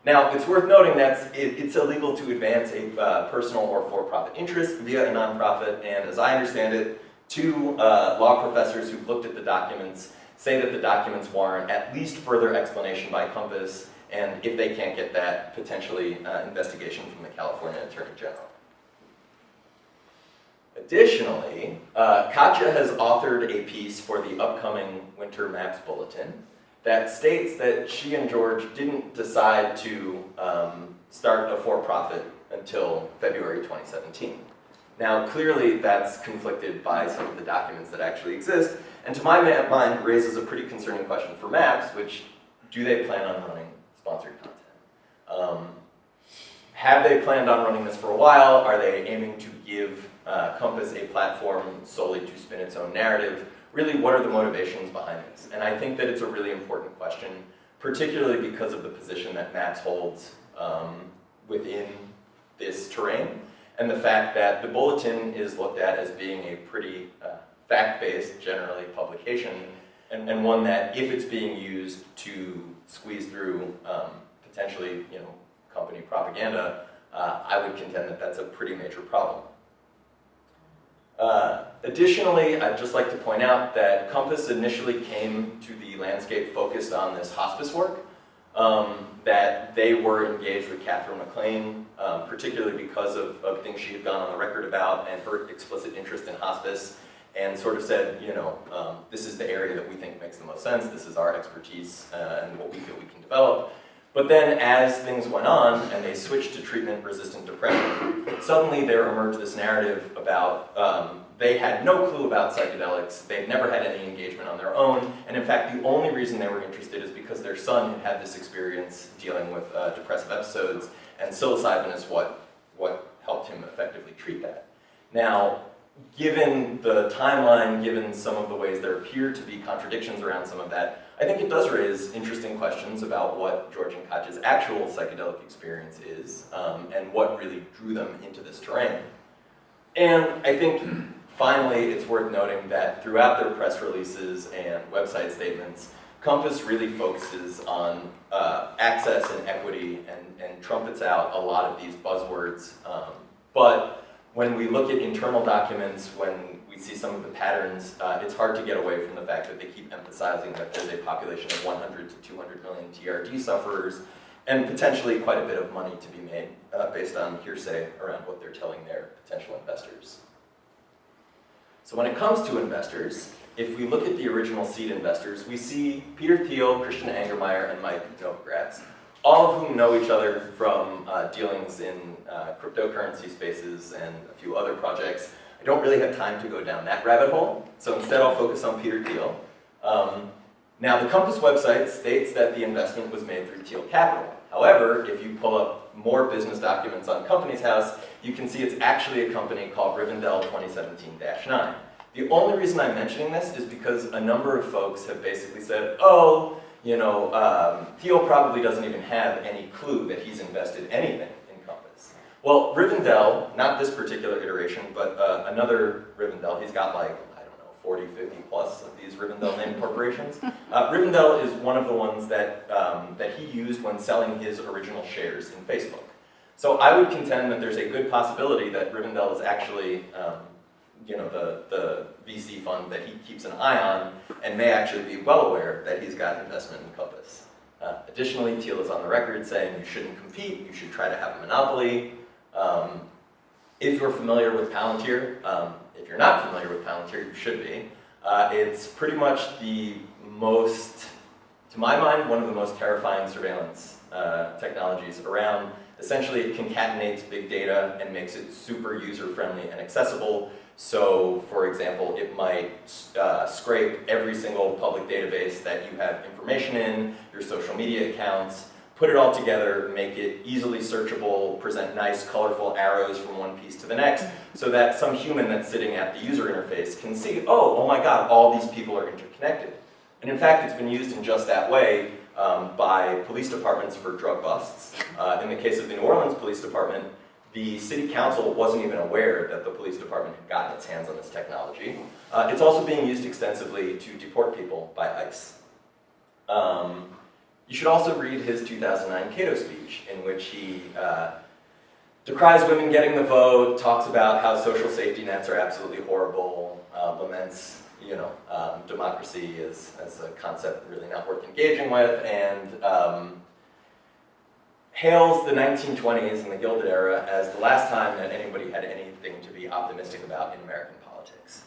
Now, it's worth noting that it's illegal to advance a personal or for-profit interest via a nonprofit, and as I understand it, 2 law professors who've looked at the documents say that the documents warrant at least further explanation by Compass, and if they can't get that, potentially investigation from the California Attorney General. Additionally, Katja has authored a piece for the upcoming Winter Maps Bulletin that states that she and George didn't decide to start a for-profit until February 2017. Now, clearly that's conflicted by some of the documents that actually exist, and to my mind raises a pretty concerning question for Maps, which, do they plan on running sponsored content? Have they planned on running this for a while? Are they aiming to give Compass a platform solely to spin its own narrative? Really, what are the motivations behind this? And I think that it's a really important question, particularly because of the position that Maps holds within this terrain, and the fact that the bulletin is looked at as being a pretty fact-based, generally, publication, and one that, if it's being used to squeeze through potentially, company propaganda, I would contend that that's a pretty major problem. Additionally, I'd just like to point out that Compass initially came to the landscape focused on this hospice work, that they were engaged with Catherine McLean, particularly because of things she had gone on the record about and her explicit interest in hospice, and sort of said, this is the area that we think makes the most sense, this is our expertise, and what we feel we can develop. But then as things went on and they switched to treatment-resistant depression, suddenly there emerged this narrative about they had no clue about psychedelics, they'd never had any engagement on their own, and in fact the only reason they were interested is because their son had had this experience dealing with depressive episodes, and psilocybin is what helped him effectively treat that. Now, given the timeline, given some of the ways there appear to be contradictions around some of that, I think it does raise interesting questions about what George and Katja's actual psychedelic experience is, and what really drew them into this terrain. And I think, finally, it's worth noting that throughout their press releases and website statements, Compass really focuses on access and equity and trumpets out a lot of these buzzwords. But when we look at internal documents, when we see some of the patterns, it's hard to get away from the fact that they keep emphasizing that there's a population of 100 to 200 million TRD sufferers, and potentially quite a bit of money to be made based on hearsay around what they're telling their potential investors. So when it comes to investors, if we look at the original seed investors, we see Peter Thiel, Christian Angermeyer, and Mike Novogratz, all of whom know each other from dealings in cryptocurrency spaces and a few other projects. I don't really have time to go down that rabbit hole, so instead I'll focus on Peter Thiel. Now, the Compass website states that the investment was made through Thiel Capital. However, if you pull up more business documents on Companies House, you can see it's actually a company called Rivendell 2017-9. The only reason I'm mentioning this is because a number of folks have basically said, oh, you know, Thiel probably doesn't even have any clue that he's invested anything in Compass. Well, Rivendell, not this particular iteration, but another Rivendell, he's got like, I don't know, 40, 50 plus of these Rivendell named corporations. Rivendell is one of the ones that, that he used when selling his original shares in Facebook. So I would contend that there's a good possibility that Rivendell is actually you know, the VC fund that he keeps an eye on and may actually be well aware that he's got investment in Compass. Additionally, Thiel is on the record saying you shouldn't compete, you should try to have a monopoly. If you're familiar with Palantir, if you're not familiar with Palantir, you should be. It's pretty much the most, to my mind, one of the most terrifying surveillance technologies around. Essentially, it concatenates big data and makes it super user-friendly and accessible. So, for example, it might scrape every single public database that you have information in, your social media accounts, put it all together, make it easily searchable, present nice, colorful arrows from one piece to the next, so that some human that's sitting at the user interface can see, oh my God, all these people are interconnected. And in fact, it's been used in just that way by police departments for drug busts. In the case of the New Orleans Police Department, the city council wasn't even aware that the police department had gotten its hands on this technology. It's also being used extensively to deport people by ICE. You should also read his 2009 Cato speech, in which he decries women getting the vote, talks about how social safety nets are absolutely horrible, laments democracy as a concept really not worth engaging with, and hails the 1920s and the Gilded Era as the last time that anybody had anything to be optimistic about in American politics.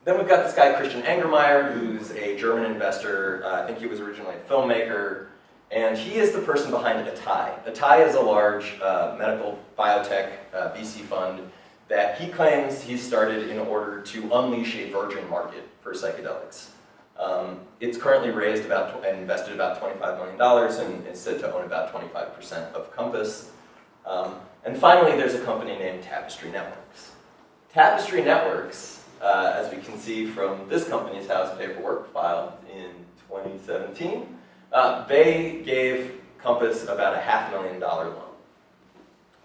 Then we've got this guy, Christian Angermeyer, who's a German investor. I think he was originally a filmmaker, and he is the person behind ATAI. ATAI is a large medical biotech VC fund that he claims he started in order to unleash a virgin market for psychedelics. It's currently raised and invested about $25 million and is said to own about 25% of Compass. And finally, there's a company named Tapestry Networks. Tapestry Networks, as we can see from this Company's House paperwork filed in 2017, they gave Compass about a $500,000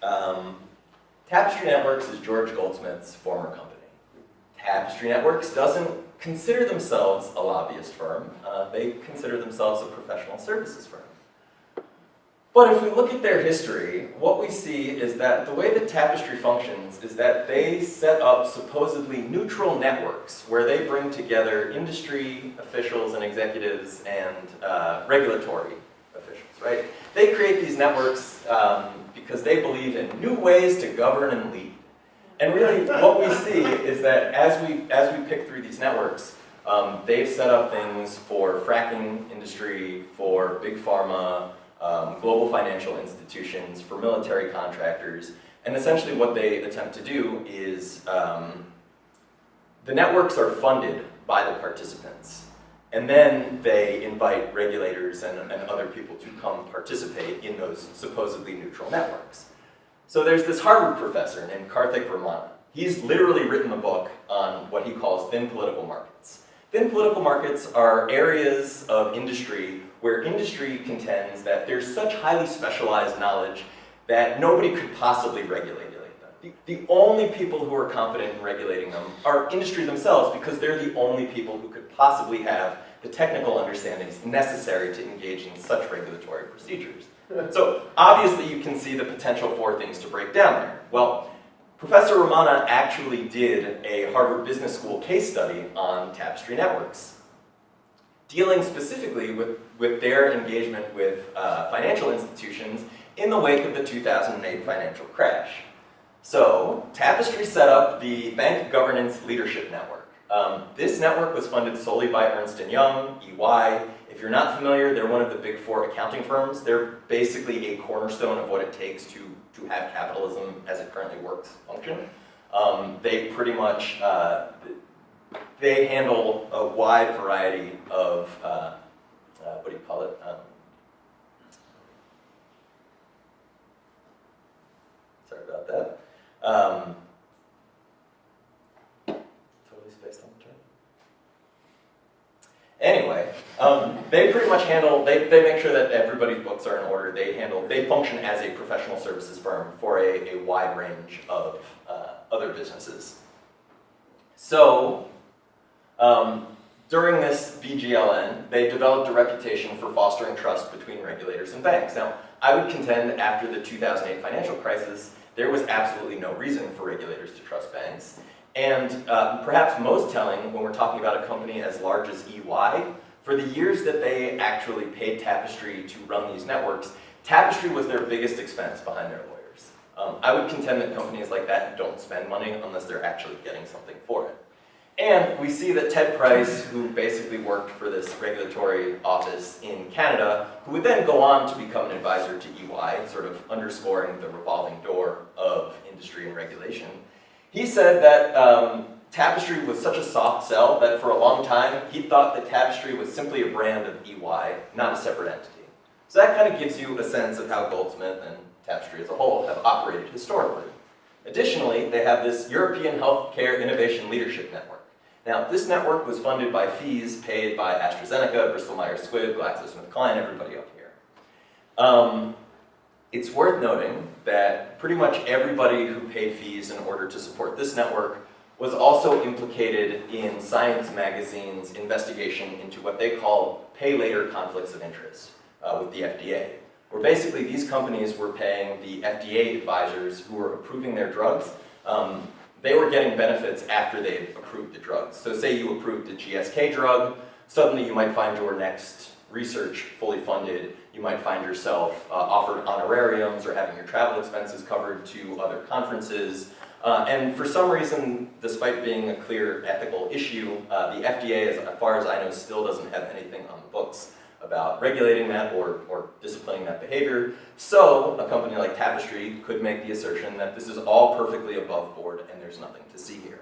loan. Tapestry Networks is George Goldsmith's former company. Tapestry Networks doesn't consider themselves a lobbyist firm. They consider themselves a professional services firm. But if we look at their history, what we see is that the way that Tapestry functions is that they set up supposedly neutral networks where they bring together industry officials and executives and regulatory officials, right? They create these networks because they believe in new ways to govern and lead. And really, what we see is that as we pick through these networks, they've set up things for fracking industry, for big pharma, global financial institutions, for military contractors, and essentially what they attempt to do is the networks are funded by the participants, and then they invite regulators and other people to come participate in those supposedly neutral networks. So there's this Harvard professor named Karthik Ramana. He's literally written a book on what he calls thin political markets. Thin political markets are areas of industry where industry contends that there's such highly specialized knowledge that nobody could possibly regulate them. The only people who are competent in regulating them are industry themselves, because they're the only people who could possibly have the technical understandings necessary to engage in such regulatory procedures. So obviously you can see the potential for things to break down there. Well, Professor Ramana actually did a Harvard Business School case study on Tapestry Networks, dealing specifically with their engagement with financial institutions in the wake of the 2008 financial crash. So Tapestry set up the Bank Governance Leadership Network. This network was funded solely by Ernst & Young, EY. If you're not familiar, they're one of the big four accounting firms. They're basically a cornerstone of what it takes to have capitalism as it currently works function. They pretty much, they handle a wide variety of, that. Totally spaced on the turn. Anyway, they pretty much handle, they make sure that everybody's books are in order. They function as a professional services firm for a wide range of other businesses. So, during this BGLN, they developed a reputation for fostering trust between regulators and banks. Now, I would contend after the 2008 financial crisis, there was absolutely no reason for regulators to trust banks. And perhaps most telling, when we're talking about a company as large as EY, for the years that they actually paid Tapestry to run these networks, Tapestry was their biggest expense behind their lawyers. I would contend that companies like that don't spend money unless they're actually getting something for it. And we see that Ted Price, who basically worked for this regulatory office in Canada, who would then go on to become an advisor to EY, sort of underscoring the revolving door of industry and regulation, he said that Tapestry was such a soft sell that for a long time he thought that Tapestry was simply a brand of EY, not a separate entity. So that kind of gives you a sense of how Goldsmith and Tapestry as a whole have operated historically. Additionally, they have this European Healthcare Innovation Leadership Network. Now, this network was funded by fees paid by AstraZeneca, Bristol Myers Squibb, GlaxoSmithKline, everybody up here. It's worth noting that pretty much everybody who paid fees in order to support this network was also implicated in Science Magazine's investigation into what they call pay-later conflicts of interest with the FDA, where basically these companies were paying the FDA advisors who were approving their drugs. They were getting benefits after they had approved the drugs. So say you approved a GSK drug, suddenly you might find your next research fully funded. You might find yourself offered honorariums or having your travel expenses covered to other conferences. And for some reason, despite being a clear ethical issue, the FDA, as far as I know, still doesn't have anything on the books about regulating that or disciplining that behavior. So a company like Tapestry could make the assertion that this is all perfectly above board and there's nothing to see here.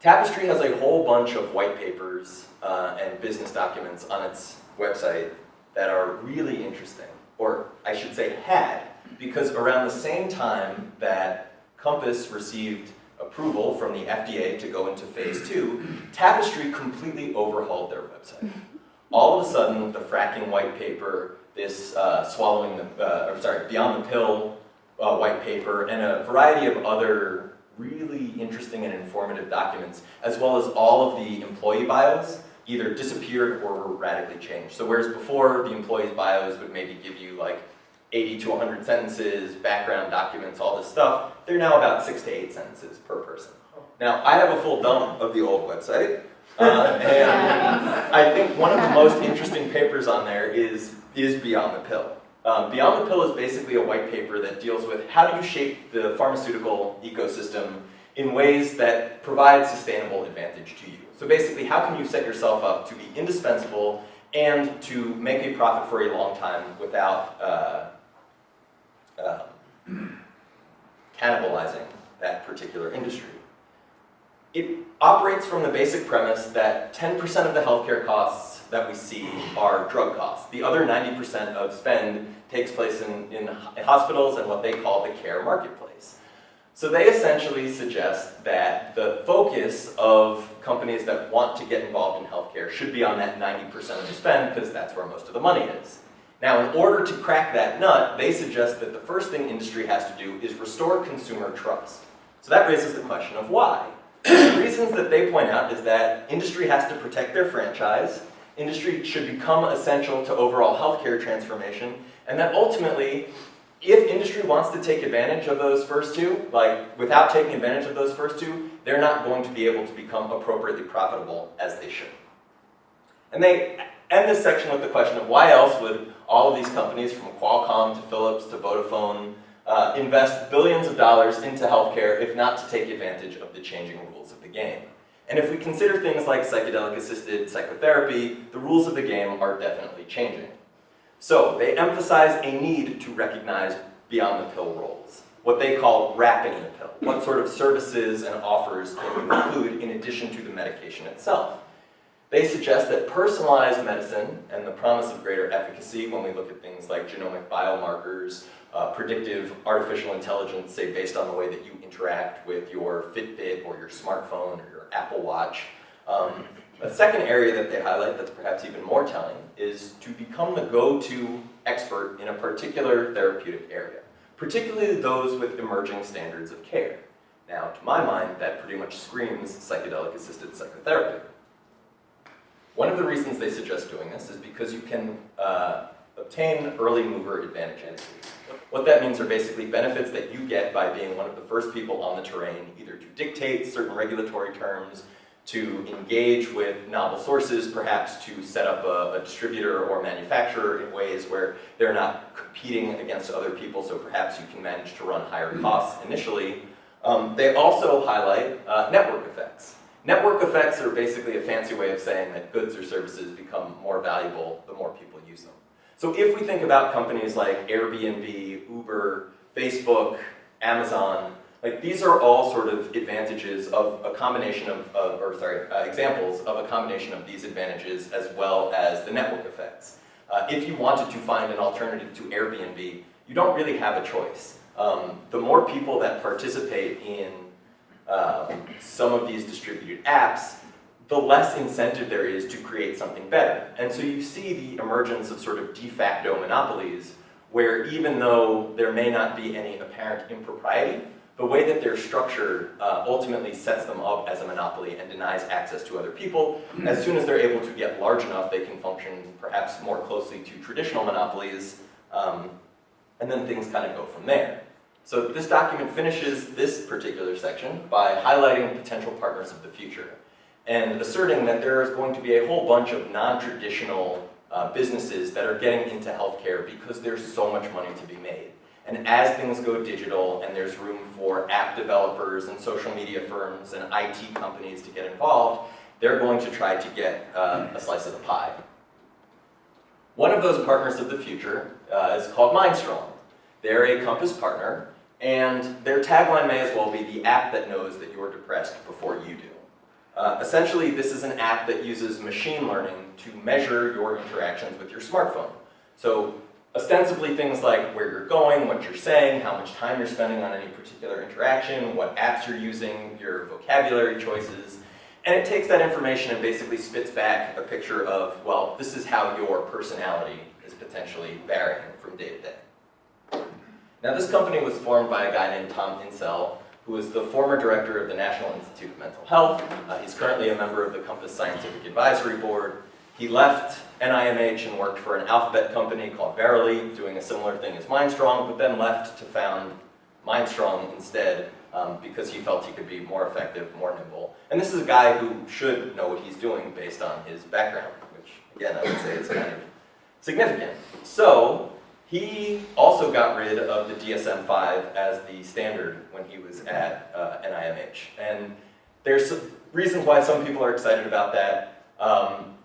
Tapestry has a whole bunch of white papers and business documents on its website that are really interesting, or I should say had, because around the same time that Compass received approval from the FDA to go into phase 2, Tapestry completely overhauled their website. All of a sudden, the fracking white paper, this Beyond the Pill white paper, and a variety of other really interesting and informative documents, as well as all of the employee bios, either disappeared or were radically changed. So whereas before the employees' bios would maybe give you like 80 to 100 sentences, background documents, all this stuff, they're now about 6 to 8 sentences per person. Now, I have a full dump of the old website, and I think one of the most interesting papers on there is Beyond the Pill. Beyond the Pill is basically a white paper that deals with how do you shape the pharmaceutical ecosystem in ways that provide sustainable advantage to you. So basically, how can you set yourself up to be indispensable and to make a profit for a long time without cannibalizing that particular industry. It operates from the basic premise that 10% of the healthcare costs that we see are drug costs. The other 90% of spend takes place in hospitals and what they call the care marketplace. So they essentially suggest that the focus of companies that want to get involved in healthcare should be on that 90% of the spend because that's where most of the money is. Now, in order to crack that nut, they suggest that the first thing industry has to do is restore consumer trust. So that raises the question of why. The reasons that they point out is that industry has to protect their franchise, industry should become essential to overall healthcare transformation, and that ultimately, if industry wants to take advantage of those first two, like without taking advantage of those first two, they're not going to be able to become appropriately profitable as they should. And they end this section with the question of why else would all of these companies, from Qualcomm to Philips to Vodafone, invest billions of dollars into healthcare if not to take advantage of the changing rules of the game. And if we consider things like psychedelic-assisted psychotherapy, the rules of the game are definitely changing. So they emphasize a need to recognize beyond the pill roles, what they call wrapping the pill, what sort of services and offers can you include in addition to the medication itself. They suggest that personalized medicine and the promise of greater efficacy when we look at things like genomic biomarkers, predictive artificial intelligence, say based on the way that you interact with your Fitbit or your smartphone or your Apple Watch. A second area that they highlight that's perhaps even more telling is to become the go-to expert in a particular therapeutic area, particularly those with emerging standards of care. Now, to my mind, that pretty much screams psychedelic-assisted psychotherapy. One of the reasons they suggest doing this is because you can obtain early mover advantages. What that means are basically benefits that you get by being one of the first people on the terrain, either to dictate certain regulatory terms, to engage with novel sources, perhaps to set up a distributor or manufacturer in ways where they're not competing against other people, so perhaps you can manage to run higher costs initially. They also highlight network effects. Network effects are basically a fancy way of saying that goods or services become more valuable the more people use them. So if we think about companies like Airbnb, Uber, Facebook, Amazon, like these are all sort of advantages of a combination examples of a combination of these advantages as well as the network effects. If you wanted to find an alternative to Airbnb, you don't really have a choice. The more people that participate in some of these distributed apps, the less incentive there is to create something better. And so you see the emergence of sort of de facto monopolies where even though there may not be any apparent impropriety, the way that they're structured ultimately sets them up as a monopoly and denies access to other people. As soon as they're able to get large enough, they can function perhaps more closely to traditional monopolies, and then things kind of go from there. So this document finishes this particular section by highlighting potential partners of the future and asserting that there is going to be a whole bunch of non-traditional businesses that are getting into healthcare because there's so much money to be made. And as things go digital and there's room for app developers and social media firms and IT companies to get involved, they're going to try to get a slice of the pie. One of those partners of the future is called Mindstrong. They're a Compass partner, and their tagline may as well be the app that knows that you're depressed before you do. Essentially, this is an app that uses machine learning to measure your interactions with your smartphone. So ostensibly things like where you're going, what you're saying, how much time you're spending on any particular interaction, what apps you're using, your vocabulary choices, and it takes that information and basically spits back a picture of, well, this is how your personality is potentially varying from day to day. Now this company was formed by a guy named Tom Insel, who is the former director of the National Institute of Mental Health. He's currently a member of the Compass Scientific Advisory Board. He left NIMH and worked for an alphabet company called Verily, doing a similar thing as Mindstrong, but then left to found Mindstrong instead because he felt he could be more effective, more nimble. And this is a guy who should know what he's doing based on his background, which again I would say is kind of significant. So he also got rid of the DSM-5 as the standard when he was at NIMH. And there's some reasons why some people are excited about that.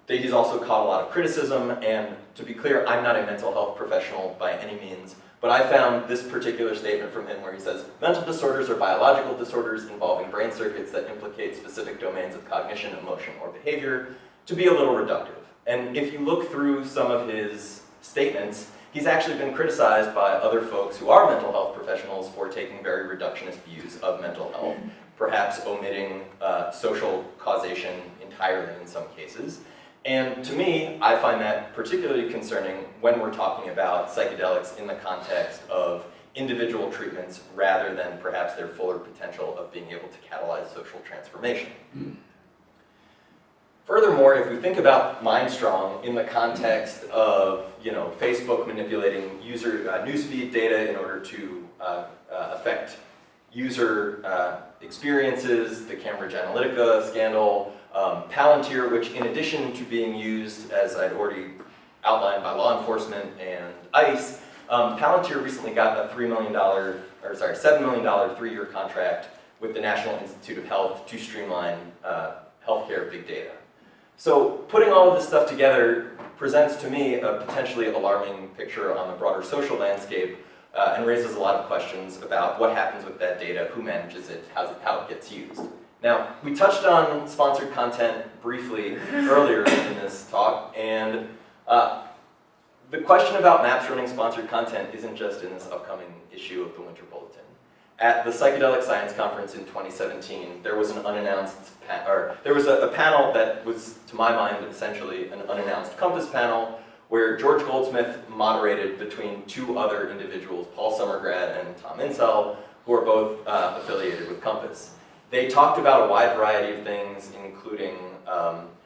He's also caught a lot of criticism, and to be clear, I'm not a mental health professional by any means, but I found this particular statement from him where he says, mental disorders are biological disorders involving brain circuits that implicate specific domains of cognition, emotion, or behavior, to be a little reductive. And if you look through some of his statements, he's actually been criticized by other folks who are mental health professionals for taking very reductionist views of mental health, perhaps omitting social causation entirely in some cases. And to me, I find that particularly concerning when we're talking about psychedelics in the context of individual treatments rather than perhaps their fuller potential of being able to catalyze social transformation. Furthermore, if we think about Mindstrong in the context of Facebook manipulating user newsfeed data in order to affect user experiences, the Cambridge Analytica scandal, Palantir, which in addition to being used, as I'd already outlined, by law enforcement and ICE, Palantir recently got a $7 million 3-year contract with the National Institute of Health to streamline healthcare big data. So putting all of this stuff together presents to me a potentially alarming picture on the broader social landscape and raises a lot of questions about what happens with that data, who manages it, how it gets used. Now, we touched on sponsored content briefly earlier in this talk, and the question about maps running sponsored content isn't just in this upcoming issue of the Winter Bulletin. At the Psychedelic Science Conference in 2017, there was an unannounced, there was a panel that was, to my mind, essentially an unannounced Compass panel, where George Goldsmith moderated between two other individuals, Paul Summergrad and Tom Insel, who are both affiliated with Compass. They talked about a wide variety of things, including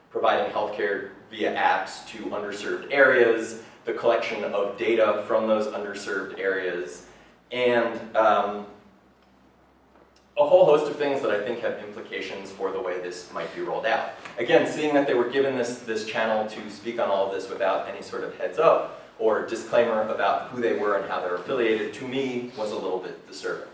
providing healthcare via apps to underserved areas, the collection of data from those underserved areas, and a whole host of things that I think have implications for the way this might be rolled out. Again, seeing that they were given this channel to speak on all of this without any sort of heads up or disclaimer about who they were and how they're affiliated, to me was a little bit disturbing.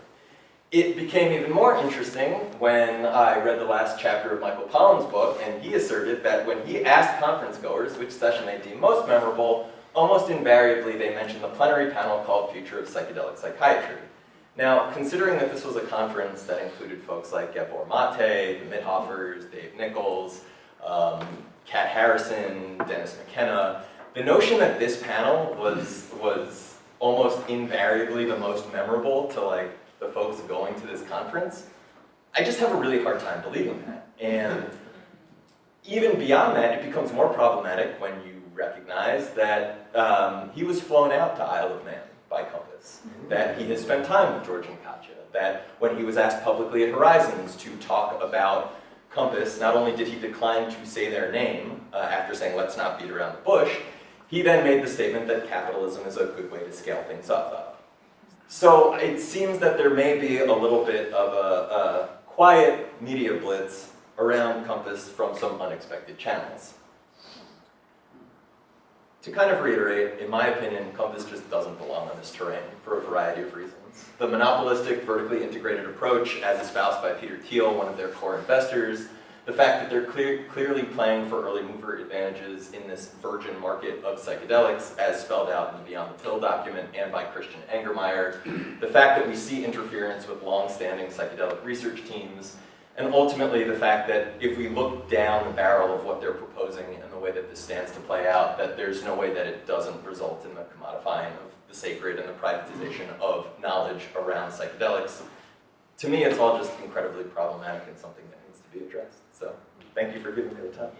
It became even more interesting when I read the last chapter of Michael Pollan's book, and he asserted that when he asked conference goers which session they deemed most memorable, almost invariably they mentioned the plenary panel called Future of Psychedelic Psychiatry. Now, considering that this was a conference that included folks like Gabor Mate, the Mithoffers, Dave Nickles, Kat Harrison, Dennis McKenna, the notion that this panel was almost invariably the most memorable to like the folks going to this conference, I just have a really hard time believing that. And even beyond that, it becomes more problematic when you recognize that he was flown out to Isle of Man by Compass, that he has spent time with George and Katja, that when he was asked publicly at Horizons to talk about Compass, not only did he decline to say their name after saying let's not beat around the bush, he then made the statement that capitalism is a good way to scale things up. So it seems that there may be a little bit of a quiet media blitz around Compass from some unexpected channels. To kind of reiterate, in my opinion, Compass just doesn't belong on this terrain for a variety of reasons. The monopolistic, vertically integrated approach, as espoused by Peter Thiel, one of their core investors, the fact that they're clearly playing for early mover advantages in this virgin market of psychedelics, as spelled out in the Beyond the Pill document and by Christian Angermeyer, the fact that we see interference with long-standing psychedelic research teams, and ultimately the fact that if we look down the barrel of what they're proposing and the way that this stands to play out, that there's no way that it doesn't result in the commodifying of the sacred and the privatization of knowledge around psychedelics. To me, it's all just incredibly problematic and something that needs to be addressed. So, thank you for giving me the time.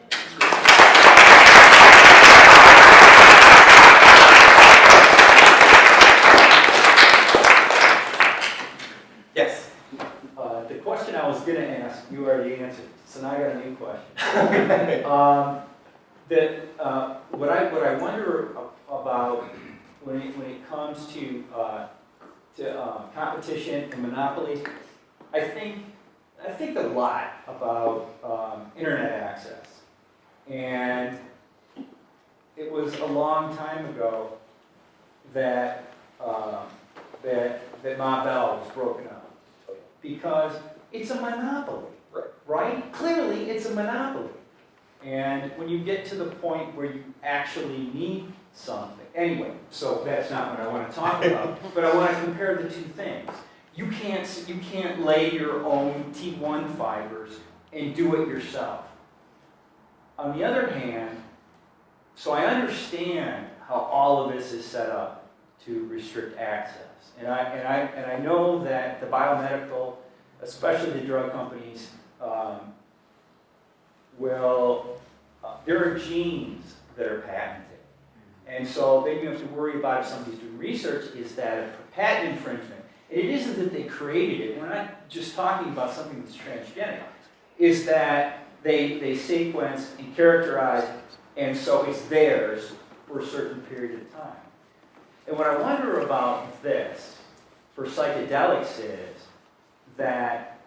Yes? The question I was going to ask, you already answered, so now I got a new question. What I wonder about when it comes to competition and monopoly, I think a lot about internet access, and it was a long time ago that Ma Bell was broken up. Because it's a monopoly, right? Clearly, it's a monopoly. And when you get to the point where you actually need something, anyway, so that's not what I want to talk about, but I want to compare the two things. You can't lay your own T1 fibers and do it yourself. On the other hand, so I understand how all of this is set up to restrict access. And I know that the biomedical, especially the drug companies, there are genes that are patented. And so then you have to worry about if somebody's doing research, is that a patent infringement? And it isn't that they created it. We're not just talking about something that's transgenic. Is that they sequence and characterize, and so it's theirs for a certain period of time. And what I wonder about this, for psychedelics, is that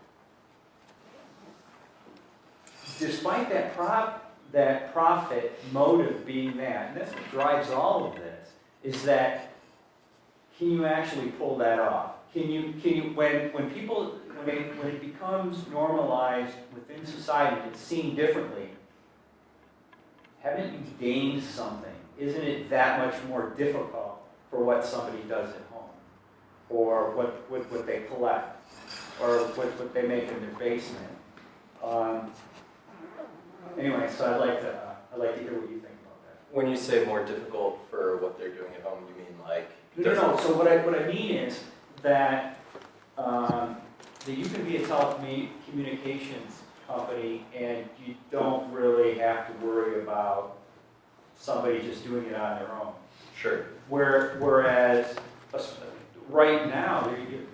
despite that profit motive being that, and that's what drives all of this, is that can you actually pull that off? Can you when it becomes normalized within society, it's seen differently, haven't you gained something? Isn't it that much more difficult for what somebody does at home, or what they collect, or what they make in their basement? Anyway, so I'd like to hear what you think about that. When you say more difficult for what they're doing at home, you mean like? No. So what I mean is that you can be a telecommunications company and you don't really have to worry about somebody just doing it on their own. Sure. Whereas right now, you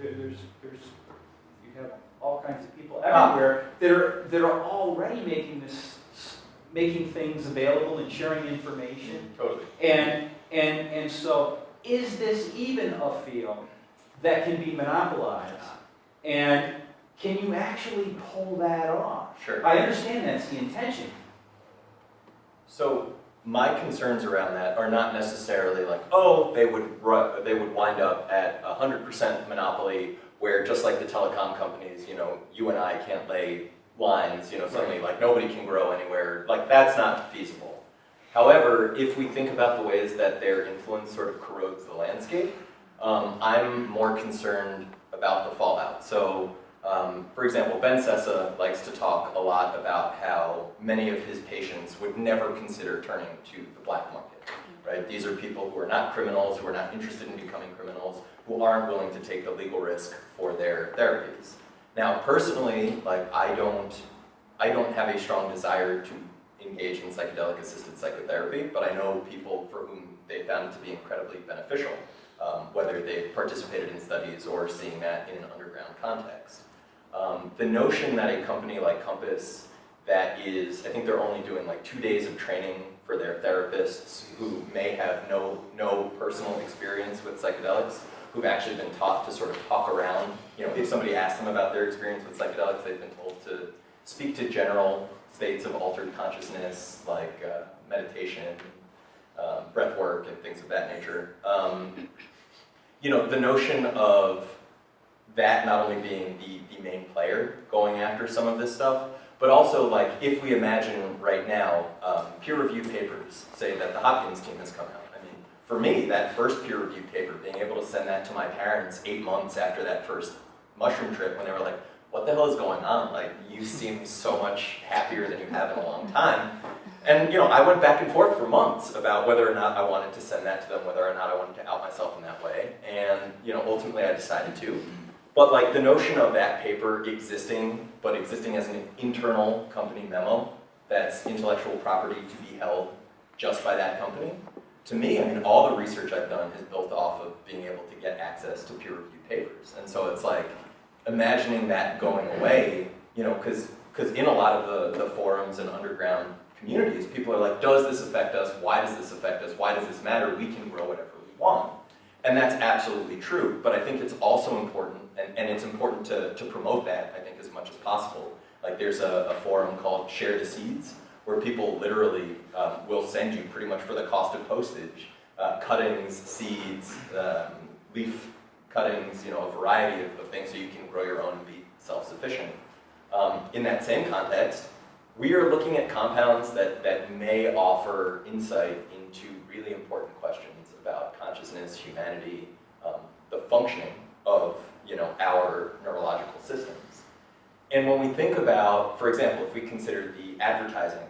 have all kinds of people everywhere that are already making things available and sharing information. Totally. And so, is this even a field that can be monopolized? And can you actually pull that off? Sure. I understand that's the intention. So my concerns around that are not necessarily like, oh, they would wind up at 100% monopoly, where just like the telecom companies, you and I can't lay lines, suddenly like nobody can grow anywhere. Like that's not feasible. However, if we think about the ways that their influence sort of corrodes the landscape, I'm more concerned about the fallout. So, for example, Ben Sessa likes to talk a lot about how many of his patients would never consider turning to the black market, right? These are people who are not criminals, who are not interested in becoming criminals, who aren't willing to take the legal risk for their therapies. Now, personally, like I don't have a strong desire to engage in psychedelic-assisted psychotherapy, but I know people for whom they found it to be incredibly beneficial, whether they've participated in studies or seeing that in an underground context. The notion that a company like Compass that is, I think they're only doing like 2 days of training for their therapists who may have no personal experience with psychedelics, who've actually been taught to sort of talk around, if somebody asks them about their experience with psychedelics, they've been told to speak to general states of altered consciousness, like meditation, breath work, and things of that nature. The notion of that not only being the main player going after some of this stuff, but also like if we imagine right now, peer-reviewed papers say that the Hopkins team has come out. I mean, for me, that first peer-reviewed paper, being able to send that to my parents 8 months after that first mushroom trip when they were like, what the hell is going on? Like, you seem so much happier than you have in a long time. And, I went back and forth for months about whether or not I wanted to send that to them, whether or not I wanted to out myself in that way. And, ultimately I decided to. But like the notion of that paper existing, but existing as an internal company memo that's intellectual property to be held just by that company, to me, I mean, all the research I've done is built off of being able to get access to peer-reviewed papers. And so it's like, imagining that going away, because in a lot of the forums and underground communities, people are like, does this affect us? Why does this affect us? Why does this matter? We can grow whatever we want. And that's absolutely true, but I think it's also important, and it's important to promote that, I think, as much as possible. Like there's a forum called Share the Seeds, where people literally will send you pretty much for the cost of postage, cuttings, seeds, leaf cuttings, a variety of things so you can grow your own and be self-sufficient. In that same context, we are looking at compounds that may offer insight into really important questions about consciousness, humanity, the functioning of our neurological systems. And when we think about, for example, if we consider the advertising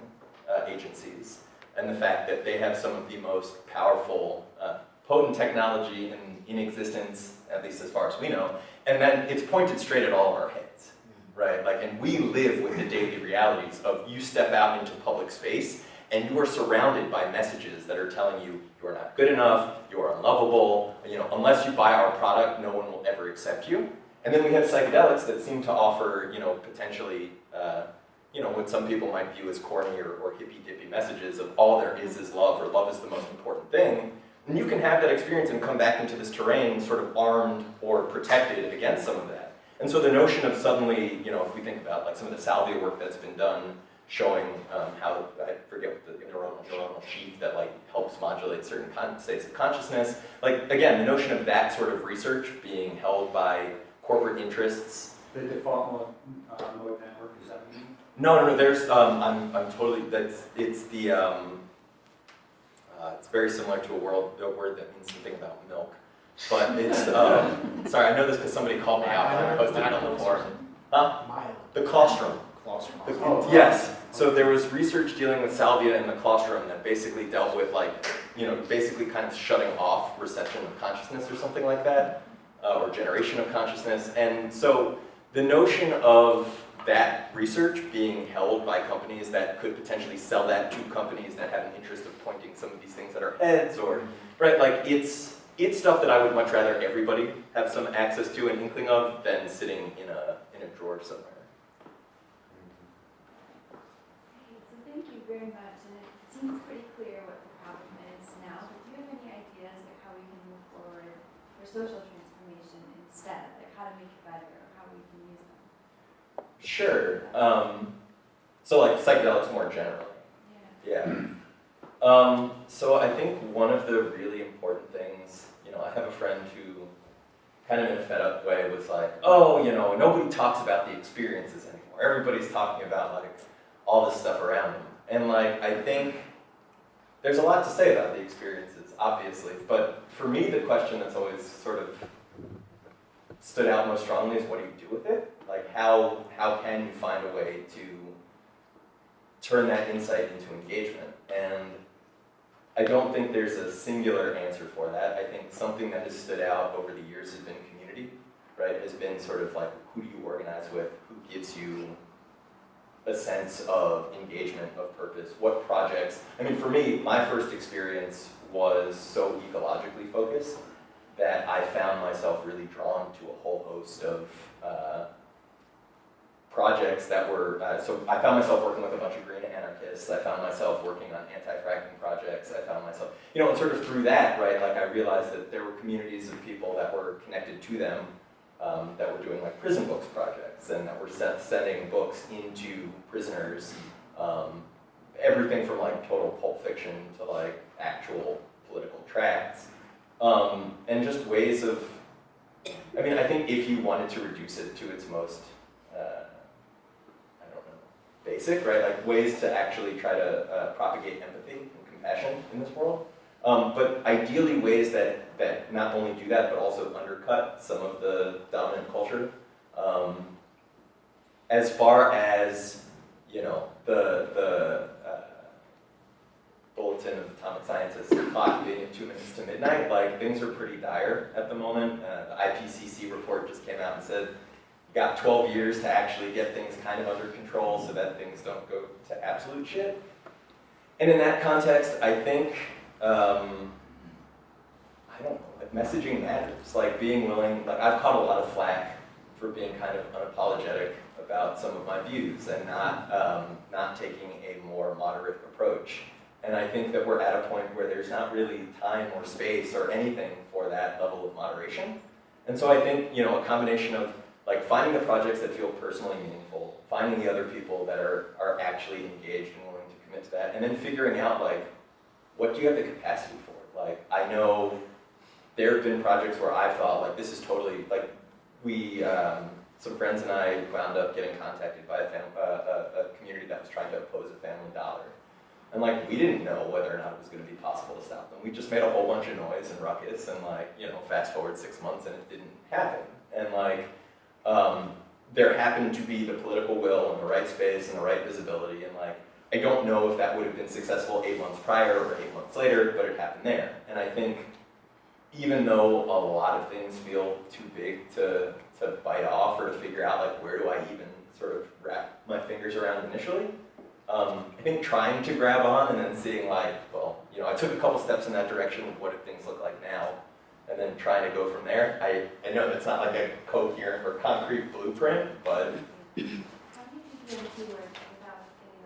agencies and the fact that they have some of the most powerful, potent technology in existence, at least as far as we know, and then it's pointed straight at all of our heads, right? Like, and we live with the daily realities of you step out into public space and you are surrounded by messages that are telling you you are not good enough, you are unlovable, unless you buy our product, no one will ever accept you. And then we have psychedelics that seem to offer, potentially, what some people might view as corny or hippy-dippy messages of all there is love, or love is the most important thing. And you can have that experience and come back into this terrain sort of armed or protected against some of that. And so the notion of suddenly, if we think about like some of the salvia work that's been done, showing how, I forget what the neuronal sheath that like helps modulate certain states of consciousness. Like, again, the notion of that sort of research being held by corporate interests. The default mode network, is that what you mean? No, there's, I'm totally, it's the, it's very similar to a word that means something about milk. But it's, sorry, I know this because somebody called me out when I posted it on the forum. Huh? The colostrum. colostrum. Yes, so there was research dealing with salvia in the colostrum that basically dealt with basically kind of shutting off reception of consciousness or something like that, or generation of consciousness. And so the notion of that research being held by companies that could potentially sell that to companies that have an interest of pointing some of these things at our heads, or, right, like it's stuff that I would much rather everybody have some access to and inkling of than sitting in a drawer somewhere. So thank you very much, and it seems pretty clear what the problem is now, but do you have any ideas like how we can move forward for social transformation instead, like how to make it better or how we can use them? Sure. So like psychedelics more generally. Yeah. Yeah. So I think one of the really important things, I have a friend who kind of in a fed up way was like, oh, nobody talks about the experiences anymore. Everybody's talking about like all this stuff around them. And like, I think there's a lot to say about the experiences, obviously. But for me, the question that's always sort of stood out most strongly is what do you do with it? Like how can you find a way to turn that insight into engagement? And I don't think there's a singular answer for that. I think something that has stood out over the years has been community, right? Has been sort of like who do you organize with, who gives you a sense of engagement, of purpose, what projects. I mean, for me, my first experience was so ecologically focused that I found myself really drawn to a whole host of projects that were, so I found myself working with a bunch of green anarchists, I found myself working on anti-fracking projects, I found myself, and sort of through that, right, like I realized that there were communities of people that were connected to them that were doing like prison books projects and that were sending books into prisoners, everything from like total pulp fiction to like actual political tracts, and just ways of, I mean, I think if you wanted to reduce it to its most basic, right? Like ways to actually try to propagate empathy and compassion in this world. But ideally ways that not only do that, but also undercut some of the dominant culture. As far as, the Bulletin of Atomic Scientists, the clock being at 2 minutes to midnight, like things are pretty dire at the moment. The IPCC report just came out and said, got 12 years to actually get things kind of under control so that things don't go to absolute shit. And in that context, I think, I don't know, like messaging matters. Like being willing, like I've caught a lot of flack for being kind of unapologetic about some of my views and not taking a more moderate approach. And I think that we're at a point where there's not really time or space or anything for that level of moderation. And so I think, a combination of like finding the projects that feel personally meaningful, finding the other people that are actually engaged and willing to commit to that, and then figuring out like, what do you have the capacity for? Like, I know there have been projects where I thought like, this is totally, like we, some friends and I wound up getting contacted by a community that was trying to oppose a family dollar. And like, we didn't know whether or not it was gonna be possible to stop them. We just made a whole bunch of noise and ruckus and like, fast forward 6 months and it didn't happen. And like, there happened to be the political will and the right space and the right visibility, and like, I don't know if that would have been successful 8 months prior or 8 months later, but it happened there. And I think even though a lot of things feel too big to bite off or to figure out like, where do I even sort of wrap my fingers around initially, I think trying to grab on and then seeing like, well, I took a couple steps in that direction, what do things look like now? And then trying to go from there. I know that's not like a coherent or concrete blueprint, but... How do you do DMT work without getting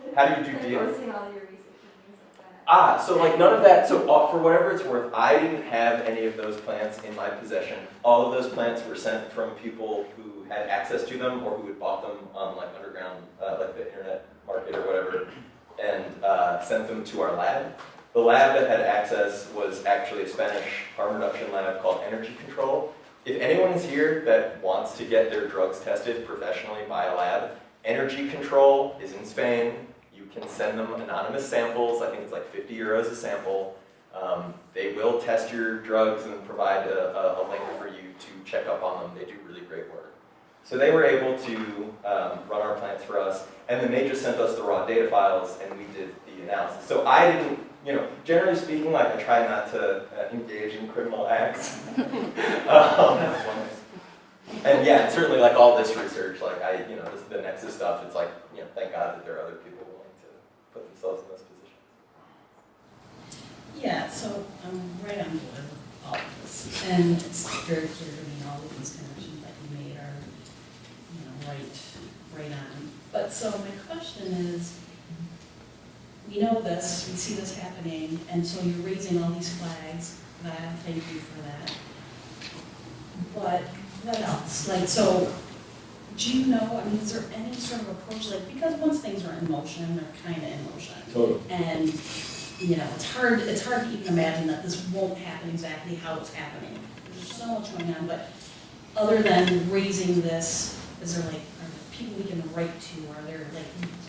arrested? How do you do DMT? Posting all your research and things like that. So like none of that, so for whatever it's worth, I didn't have any of those plants in my possession. All of those plants were sent from people who had access to them or who had bought them on like underground, like the internet market or whatever, and sent them to our lab. The lab that had access was actually a Spanish harm reduction lab called Energy Control. If anyone is here that wants to get their drugs tested professionally by a lab, Energy Control is in Spain. You can send them anonymous samples. I think it's like 50 euros a sample. They will test your drugs and provide a link for you to check up on them. They do really great work. So they were able to run our plants for us, and then they just sent us the raw data files, and we did the analysis. So I didn't, generally speaking, like I try not to engage in criminal acts. And yeah, certainly like all this research, like the Nexus stuff, it's like, thank God that there are other people willing to put themselves in those positions. Yeah, so I'm right on board with all of this. And it's very clear to me all of these connections that you made are, right on. But so my question is, we know this, we see this happening, and so you're raising all these flags, and I thank you for that. But what else? Like, so, do you know, is there any sort of approach, like, because once things are in motion, they're kind of in motion. Totally. And, it's hard to even imagine that this won't happen exactly how it's happening. There's so much going on, but other than raising this, are there people we can write to? Are there,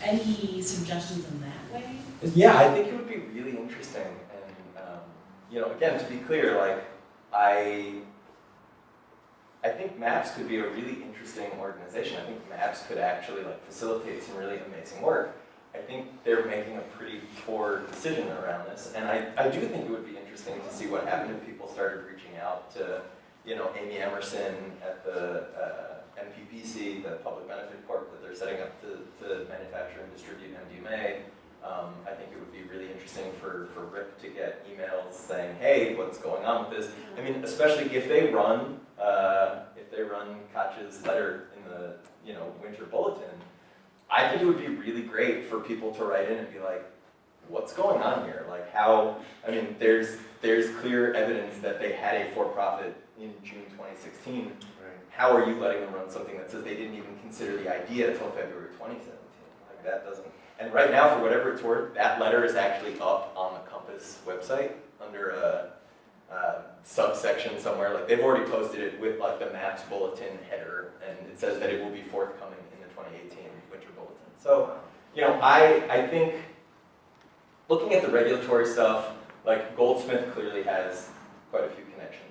any suggestions in that way? Yeah, I think it would be really interesting. And, again, to be clear, I think MAPS could be a really interesting organization. I think MAPS could actually facilitate some really amazing work. I think they're making a pretty poor decision around this, and I do think it would be interesting to see what happened if people started reaching out to, Amy Emerson at the MPPC, the Public Benefit Corp that they're setting up to manufacture and distribute MDMA. I think it would be really interesting for Rick to get emails saying, hey, what's going on with this? I mean, especially if they run Koch's letter in the winter bulletin, I think it would be really great for people to write in and be like, what's going on here? There's clear evidence that they had a for-profit in June 2016. Right. How are you letting them run something that says they didn't even consider the idea until February 2017? That doesn't. And right now, for whatever it's worth, that letter is actually up on the Compass website under a subsection somewhere. They've already posted it with the MAPS bulletin header, and it says that it will be forthcoming in the 2018 winter bulletin. So, I think looking at the regulatory stuff, Goldsmith clearly has quite a few connections.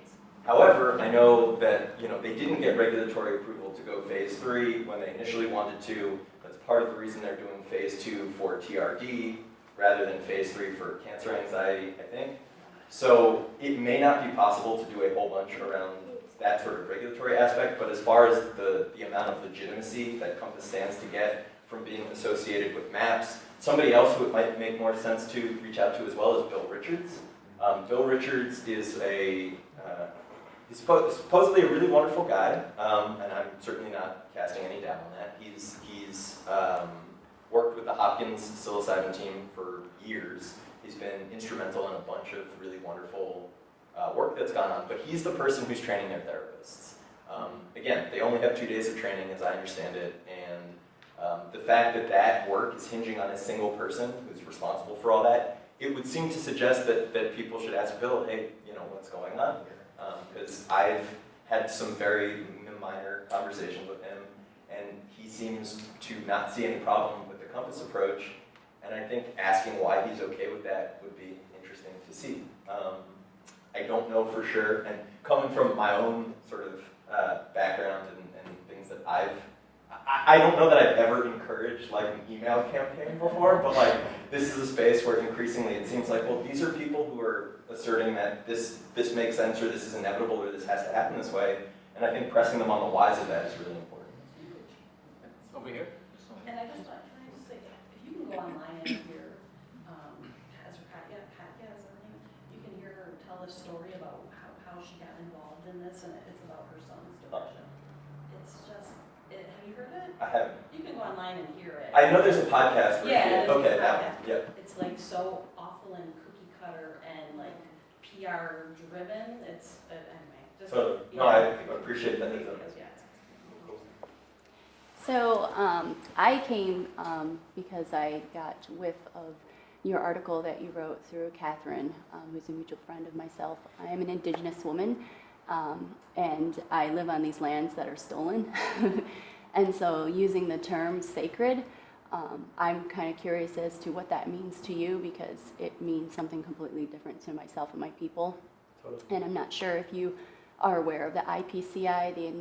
However, I know that they didn't get regulatory approval to go phase 3 when they initially wanted to. That's part of the reason they're doing phase 2 for TRD rather than phase 3 for cancer anxiety, I think. So it may not be possible to do a whole bunch around that sort of regulatory aspect, but as far as the amount of legitimacy that Compass stands to get from being associated with MAPS, somebody else who it might make more sense to reach out to as well is Bill Richards. Bill Richards is he's supposedly a really wonderful guy, and I'm certainly not casting any doubt on that. He's worked with the Hopkins psilocybin team for years. He's been instrumental in a bunch of really wonderful work that's gone on, but he's the person who's training their therapists. Again, they only have 2 days of training, as I understand it, and the fact that work is hinging on a single person who's responsible for all that, it would seem to suggest that people should ask Bill, hey, what's going on here? Because I've had some very minor conversations with him, and he seems to not see any problem with the Compass approach, and I think asking why he's okay with that would be interesting to see. I don't know for sure, and coming from my own sort of background and things that I don't know that I've ever encouraged an email campaign before, but this is a space where increasingly it seems well, these are people who are asserting that this makes sense, or this is inevitable, or this has to happen this way, and I think pressing them on the whys of that is really important. Over here. And can I just say, if you can go online and hear Katya, is her name? You can hear her tell a story about how she got involved in this, and it's about her son's depression. It's just, have you heard it? I haven't. You can go online and hear it. I know there's a podcast. Yeah. Okay, now. Yep. It's so awful and cookie cutter and PR driven. It's anyway. Just, So no, I appreciate that. So I came because I got whiff of your article that you wrote through Catherine, who's a mutual friend of myself. I am an Indigenous woman, and I live on these lands that are stolen. And so using the term sacred, I'm kind of curious as to what that means to you, because it means something completely different to myself and my people. Totally. And I'm not sure if you are aware of the IPCI, the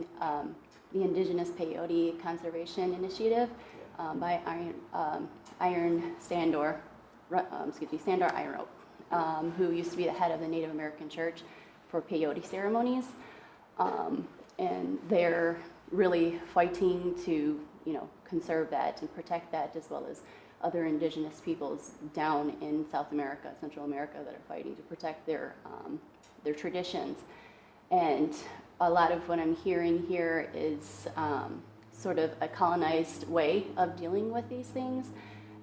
the Indigenous Peyote Conservation Initiative by Sandor Ironrope, who used to be the head of the Native American Church for peyote ceremonies. And they're really fighting to, conserve that and protect that, as well as other indigenous peoples down in South America, Central America, that are fighting to protect their traditions. And a lot of what I'm hearing here is sort of a colonized way of dealing with these things.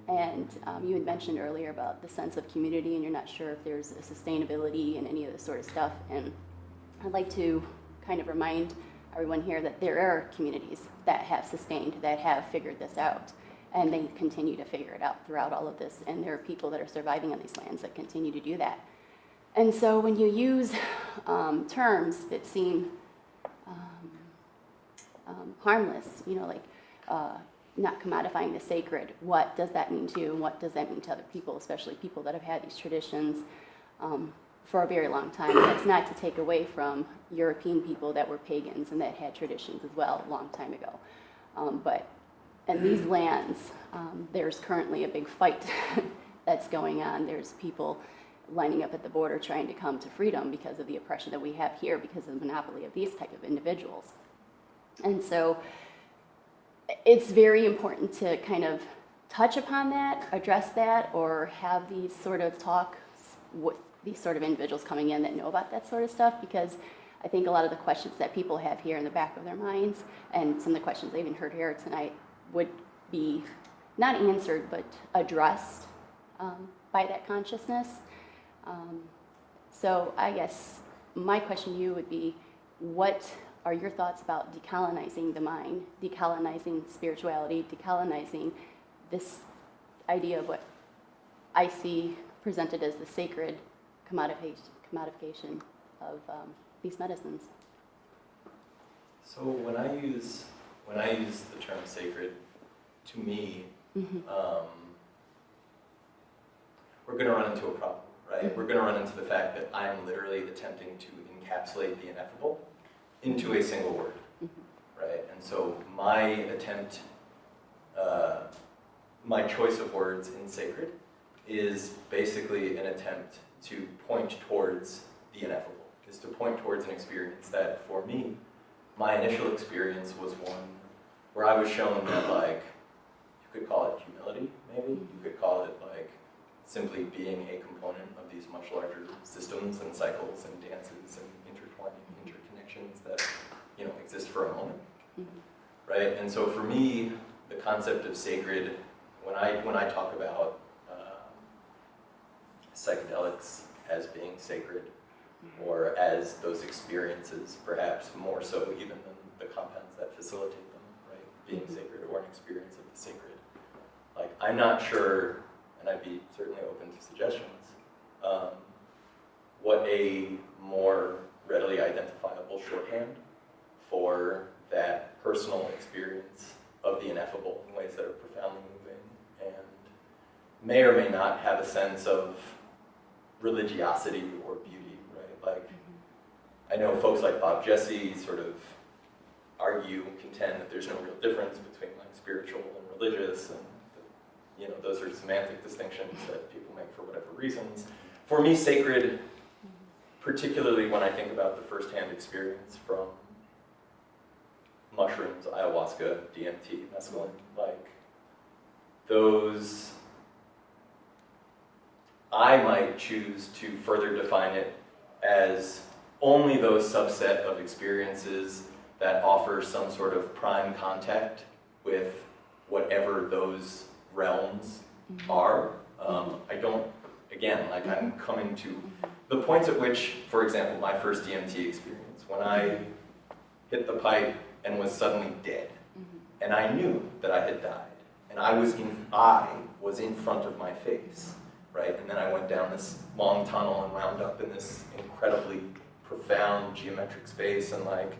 And you had mentioned earlier about the sense of community, and you're not sure if there's a sustainability and any of this sort of stuff. And I'd like to kind of remind everyone here that there are communities that have sustained, that have figured this out, and they continue to figure it out throughout all of this. And there are people that are surviving on these lands that continue to do that. And so when you use terms that seem harmless, not commodifying the sacred, what does that mean to you, and what does that mean to other people, especially people that have had these traditions for a very long time? And that's not to take away from European people that were pagans and that had traditions as well a long time ago. But in these lands, there's currently a big fight that's going on. There's people lining up at the border trying to come to freedom because of the oppression that we have here, because of the monopoly of these type of individuals. And so it's very important to kind of touch upon that, address that, or have these sort of talks with these sort of individuals coming in that know about that sort of stuff, because I think a lot of the questions that people have here in the back of their minds, and some of the questions I even heard here tonight, would be not answered, but addressed by that consciousness. So I guess my question to you would be, what are your thoughts about decolonizing the mind, decolonizing spirituality, decolonizing this idea of what I see presented as the sacred commodification of these medicines? So when I use the term sacred, to me, we're going to run into a problem, right? We're going to run into the fact that I'm literally attempting to encapsulate the ineffable into a single word, right? And so my attempt, my choice of words in sacred is basically an attempt to point towards the ineffable, is to point towards an experience that, for me, my initial experience was one where I was shown that, like, you could call it humility, maybe. You could call it, like, simply being a component of these much larger systems and cycles and dances and intertwining interconnections that, exist for a moment, right? And so for me, the concept of sacred, when I talk about psychedelics as being sacred, or as those experiences, perhaps more so even than the compounds that facilitate them, right? Being sacred, or an experience of the sacred. Like, I'm not sure, and I'd be certainly open to suggestions, what a more readily identifiable shorthand for that personal experience of the ineffable in ways that are profoundly moving and may or may not have a sense of religiosity or beauty, right? Like, I know folks like Bob Jesse sort of contend that there's no real difference between, like, spiritual and religious, and those are semantic distinctions that people make for whatever reasons. For me, sacred, particularly when I think about the firsthand experience from mushrooms, ayahuasca, DMT, mescaline, like, those, I might choose to further define it as only those subset of experiences that offer some sort of prime contact with whatever those realms are. I don't, again, like, I'm coming to the points at which, for example, my first DMT experience, when I hit the pipe and was suddenly dead, and I knew that I had died, and I was in front of my face, right? And then I went down this long tunnel and wound up in this incredibly profound geometric space, and, like,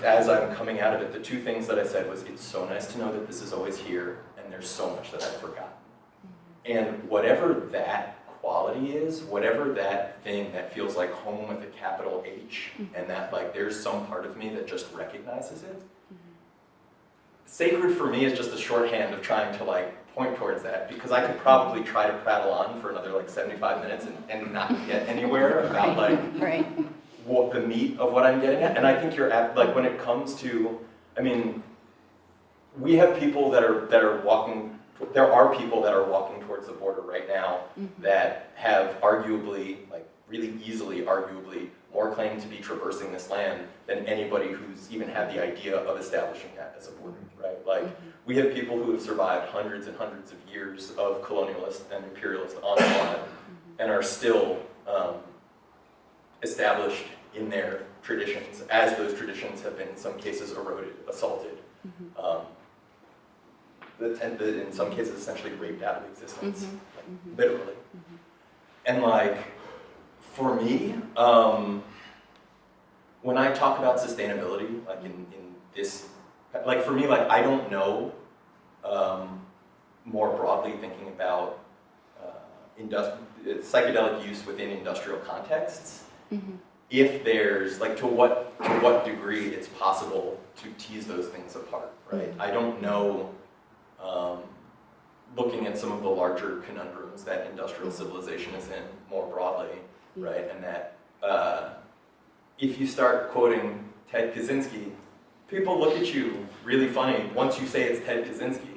as I'm coming out of it, the two things that I said was, it's so nice to know that this is always here, and there's so much that I've forgotten. And whatever that quality is, whatever that thing that feels like home with a capital H, and that like there's some part of me that just recognizes it. Sacred for me is just a shorthand of trying to like point towards that, because I could probably try to prattle on for another like 75 minutes and not get anywhere about like what the meat of what I'm getting at. And I think you're at, like when it comes to, I mean, we have people that are walking, there are people that are walking towards the border right now that have arguably, like really easily arguably, more claim to be traversing this land than anybody who's even had the idea of establishing that as a border, right? Like, we have people who have survived hundreds and hundreds of years of colonialist and imperialist onslaught and are still established in their traditions, as those traditions have been in some cases eroded, assaulted, in some cases essentially raped out of existence, like, literally. And like, for me, when I talk about sustainability, like in this, like for me, like I don't know, more broadly thinking about psychedelic use within industrial contexts, if there's, like to what degree it's possible to tease those things apart, right? I don't know, looking at some of the larger conundrums that industrial civilization is in more broadly, right? And that if you start quoting Ted Kaczynski, people look at you really funny once you say it's Ted Kaczynski.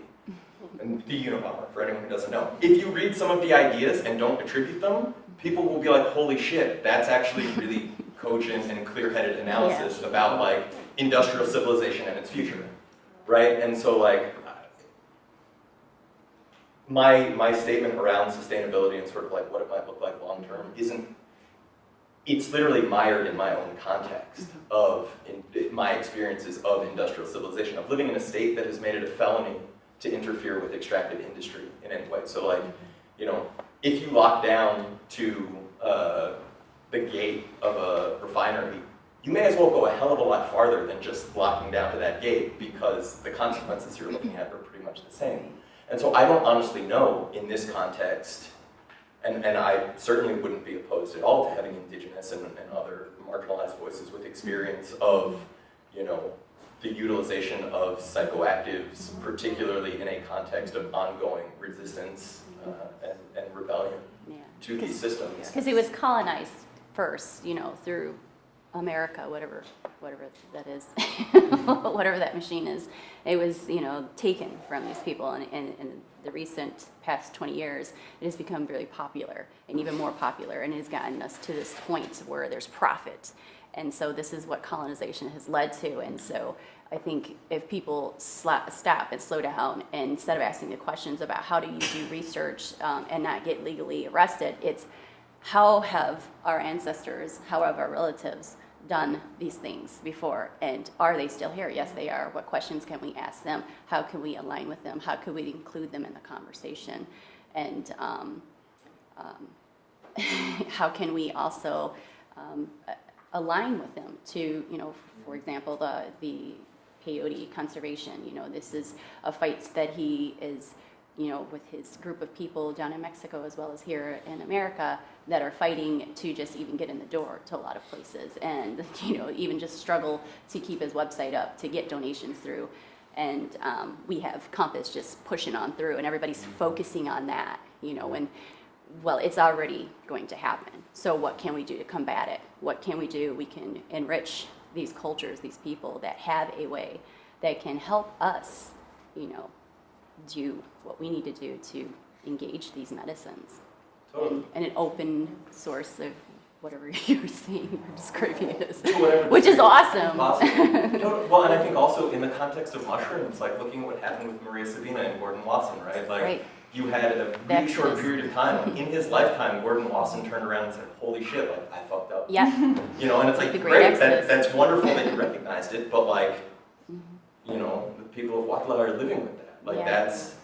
And the Unabomber, for anyone who doesn't know. If you read some of the ideas and don't attribute them, people will be like, holy shit, that's actually really cogent and clear-headed analysis about like industrial civilization and its future, right? And so like, my statement around sustainability and sort of like what it might look like long-term it's literally mired in my own context of my experiences of industrial civilization, of living in a state that has made it a felony to interfere with extractive industry in any way. So like, you know, if you lock down to the gate of a refinery, you may as well go a hell of a lot farther than just locking down to that gate, because the consequences you're looking at are pretty much the same. And so I don't honestly know in this context, and I certainly wouldn't be opposed at all to having Indigenous and other marginalized voices with experience of, you know, the utilization of psychoactives, particularly in a context of ongoing resistance and rebellion to these systems. Because it was colonized first, you know, through America, whatever that is, whatever that machine is. It was, you know, taken from these people, and in the recent past 20 years, it has become really popular, and even more popular, and it has gotten us to this point where there's profit. And so this is what colonization has led to. And so I think if people stop and slow down, and instead of asking the questions about how do you do research and not get legally arrested, it's how have our ancestors, how have our relatives done these things before, and are they still here? Yes, they are. What questions can we ask them? How can we align with them? How can we include them in the conversation? And how can we also align with them to, you know, for example, the Peyote conservation. You know, this is a fight that he is, you know, with his group of people down in Mexico as well as here in America that are fighting to just even get in the door to a lot of places, and, you know, even just struggle to keep his website up, to get donations through. And we have Compass just pushing on through, and everybody's focusing on that, you know, and well, it's already going to happen. So what can we do to combat it? What can we do? We can enrich these cultures, these people that have a way that can help us, you know, do what we need to do to engage these medicines. Totally. And an open source of whatever you're saying or describing it as, whatever which is awesome. Well, and I think also in the context of mushrooms, like looking at what happened with Maria Sabina and Gordon Wasson, right? Like, you had a really short period of time, like in his lifetime, Gordon Wasson turned around and said, holy shit, like, I fucked up. Yeah. You know, and it's like, The great, great that's wonderful that you recognized it, but like, you know, the people of Huatla are living with that. Like, that's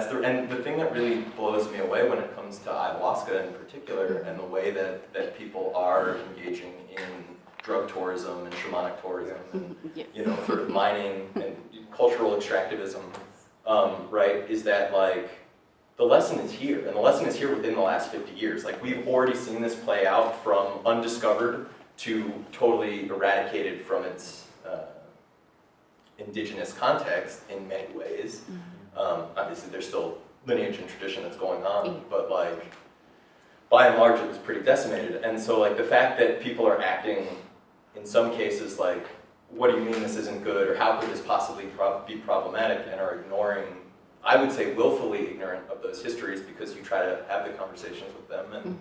the, and the thing that really blows me away when it comes to ayahuasca in particular, and the way that people are engaging in drug tourism and shamanic tourism and, you know, sort of mining and cultural extractivism, right, is that like, the lesson is here, and the lesson is here within the last 50 years. Like, we've already seen this play out from undiscovered to totally eradicated from its indigenous context in many ways. Obviously, there's still lineage and tradition that's going on, but like, by and large, it was pretty decimated. And so like the fact that people are acting, in some cases, like, what do you mean this isn't good, or how could this possibly be problematic, and are ignoring, I would say willfully ignorant of those histories, because you try to have the conversations with them, and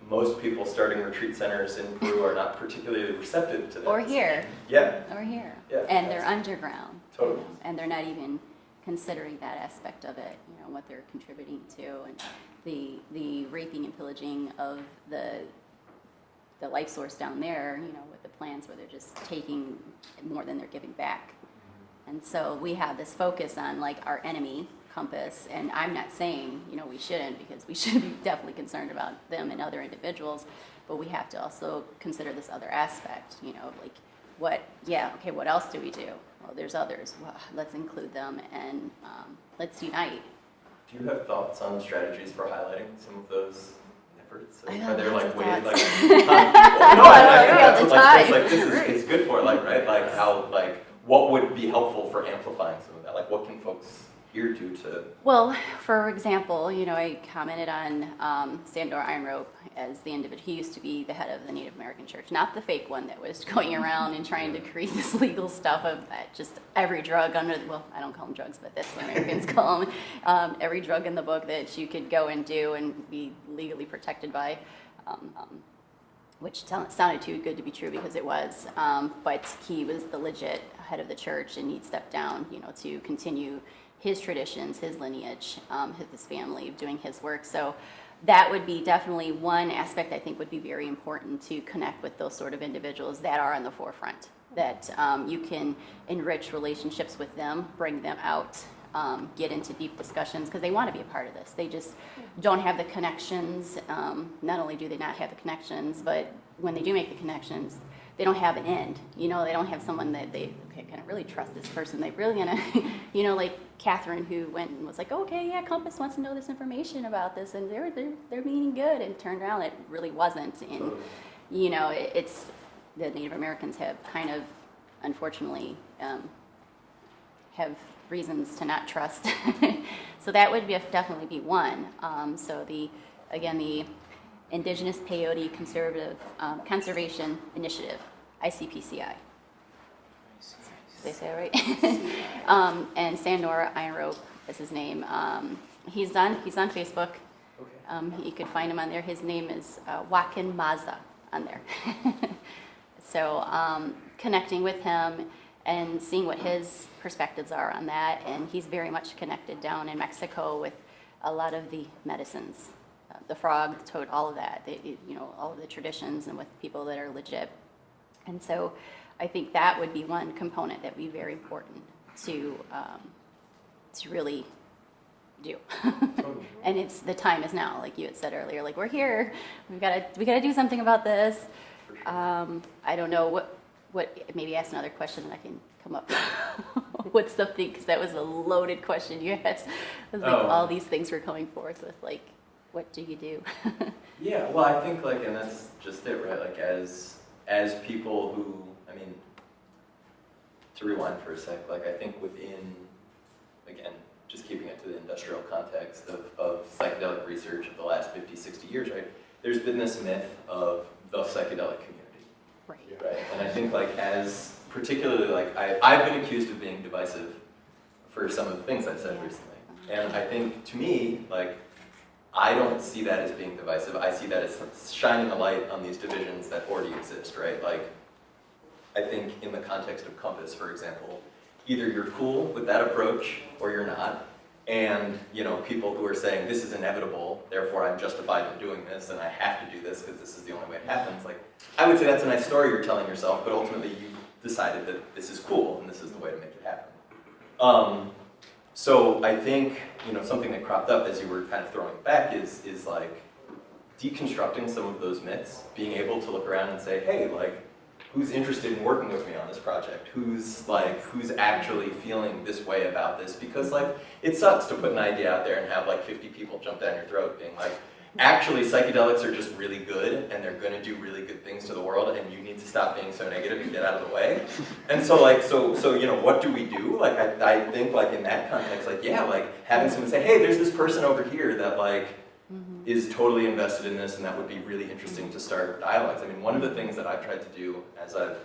most people starting retreat centers in Peru are not particularly receptive to that. Or here. Yeah. Or here. Yeah. And they're underground. Totally. And they're not even considering that aspect of it, you know, what they're contributing to, and the raping and pillaging of the life source down there, you know, with the plants where they're just taking more than they're giving back. And so we have this focus on like our enemy compass, and I'm not saying, you know, we shouldn't, because we should be definitely concerned about them and other individuals, but we have to also consider this other aspect, you know, like what else do we do? Well, there's others. Well, let's include them, and let's unite. Do you have thoughts on strategies for highlighting some of those efforts? I Are have there like lots of ways, like, thoughts. I think that's what like, time. like this is good for, like, right? Like how, like, what would be helpful for amplifying some of that? Like, what can folks here do to? Well, for example, you know, I commented on Sandor Iron Rope as the individual. He used to be the head of the Native American Church, not the fake one that was going around and trying to create this legal stuff of just every drug under, well, I don't call them drugs, but that's what Americans call them, every drug in the book that you could go and do and be legally protected by, which sounded too good to be true, because it was, but he was the legit head of the church, and he stepped down, you know, to continue his traditions, his lineage, his family, doing his work. So that would be definitely one aspect I think would be very important, to connect with those sort of individuals that are on the forefront, that you can enrich relationships with them, bring them out, get into deep discussions, because they want to be a part of this. They just don't have the connections. Not only do they not have the connections, but when they do make the connections, they don't have an end. You know, they don't have someone that they, okay, can I really trust this person? They really gonna, you know, like Catherine, who went and was like, okay, yeah, Compass wants to know this information about this, and they're meaning good, and turned around, it really wasn't. And you know, it's the Native Americans have kind of, unfortunately, have reasons to not trust. So that would definitely be one. So the Indigenous Peyote Conservation Initiative, ICPCI. Did they say it right? And Sandor Iron Rope is his name. He's on Facebook. You could find him on there. His name is Wakin Maza on there. So connecting with him and seeing what his perspectives are on that, and he's very much connected down in Mexico with a lot of the medicines, the frog, the toad, all of that, you know, all of the traditions, and with people that are legit. And so I think that would be one component that would be very important to really do. And it's, the time is now, like you had said earlier, like we're here, we gotta do something about this. I don't know what maybe ask another question and I can come up. What's something, because that was a loaded question you asked. It was like all these things we're coming forth with, like, what do you do? Yeah, well, I think, like, and that's just it, right? Like, as people who, I mean, to rewind for a sec, like, I think within, again, just keeping it to the industrial context of psychedelic research of the last 50, 60 years, right? There's been this myth of the psychedelic community. Right. And I think, like, as particularly, like, I've been accused of being divisive for some of the things I've said recently. And I think, to me, like, I don't see that as being divisive. I see that as shining a light on these divisions that already exist, right? Like, I think in the context of Compass, for example, either you're cool with that approach or you're not. And, you know, people who are saying this is inevitable, therefore I'm justified in doing this, and I have to do this because this is the only way it happens. Like, I would say that's a nice story you're telling yourself, but ultimately you decided that this is cool and this is the way to make it happen. So I think, you know, something that cropped up as you were kind of throwing it back is like deconstructing some of those myths, being able to look around and say, hey, like, who's interested in working with me on this project? Who's actually feeling this way about this? Because like, it sucks to put an idea out there and have like 50 people jump down your throat being like, actually psychedelics are just really good and they're gonna do really good things to the world and you need to stop being so negative and get out of the way. And so like, so you know, what do we do? Like I think like in that context, like yeah, like having someone say, hey, there's this person over here that like, is totally invested in this and that would be really interesting to start dialogues. I mean, one of the things that I've tried to do as I've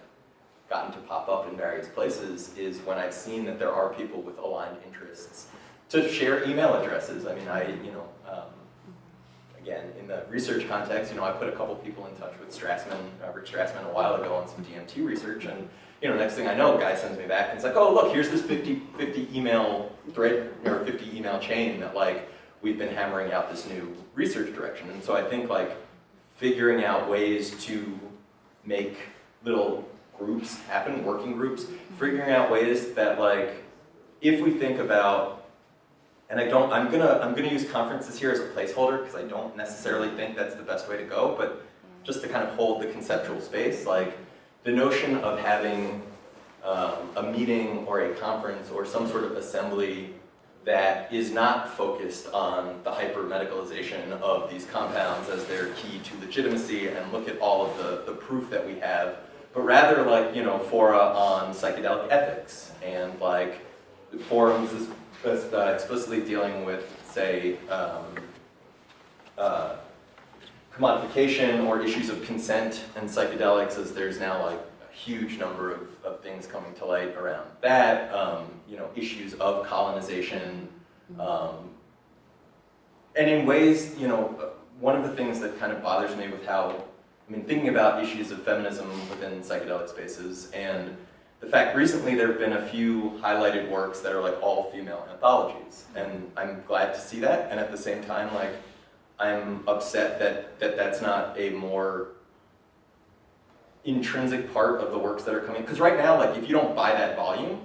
gotten to pop up in various places is when I've seen that there are people with aligned interests to share email addresses. I mean, again, in the research context, you know, I put a couple people in touch with Robert Strassman a while ago on some DMT research, and you know, next thing I know, a guy sends me back and it's like, oh look, here's this 50 email thread or 50 email chain that like we've been hammering out this new research direction. And so I think like figuring out ways to make little groups happen, working groups, figuring out ways that like, if we think about, and I'm gonna use conferences here as a placeholder because I don't necessarily think that's the best way to go, but just to kind of hold the conceptual space, like the notion of having a meeting or a conference or some sort of assembly that is not focused on the hyper-medicalization of these compounds as their key to legitimacy and look at all of the proof that we have, but rather like, you know, fora on psychedelic ethics and like forums explicitly dealing with, say, commodification or issues of consent and psychedelics, as there's now like a huge number of things coming to light around that, you know, issues of colonization, and in ways, you know, one of the things that kind of bothers me with how, I mean, thinking about issues of feminism within psychedelic spaces, and the fact recently there have been a few highlighted works that are like all female anthologies, and I'm glad to see that, and at the same time, like, I'm upset that that's not a more intrinsic part of the works that are coming. Because right now, like, if you don't buy that volume,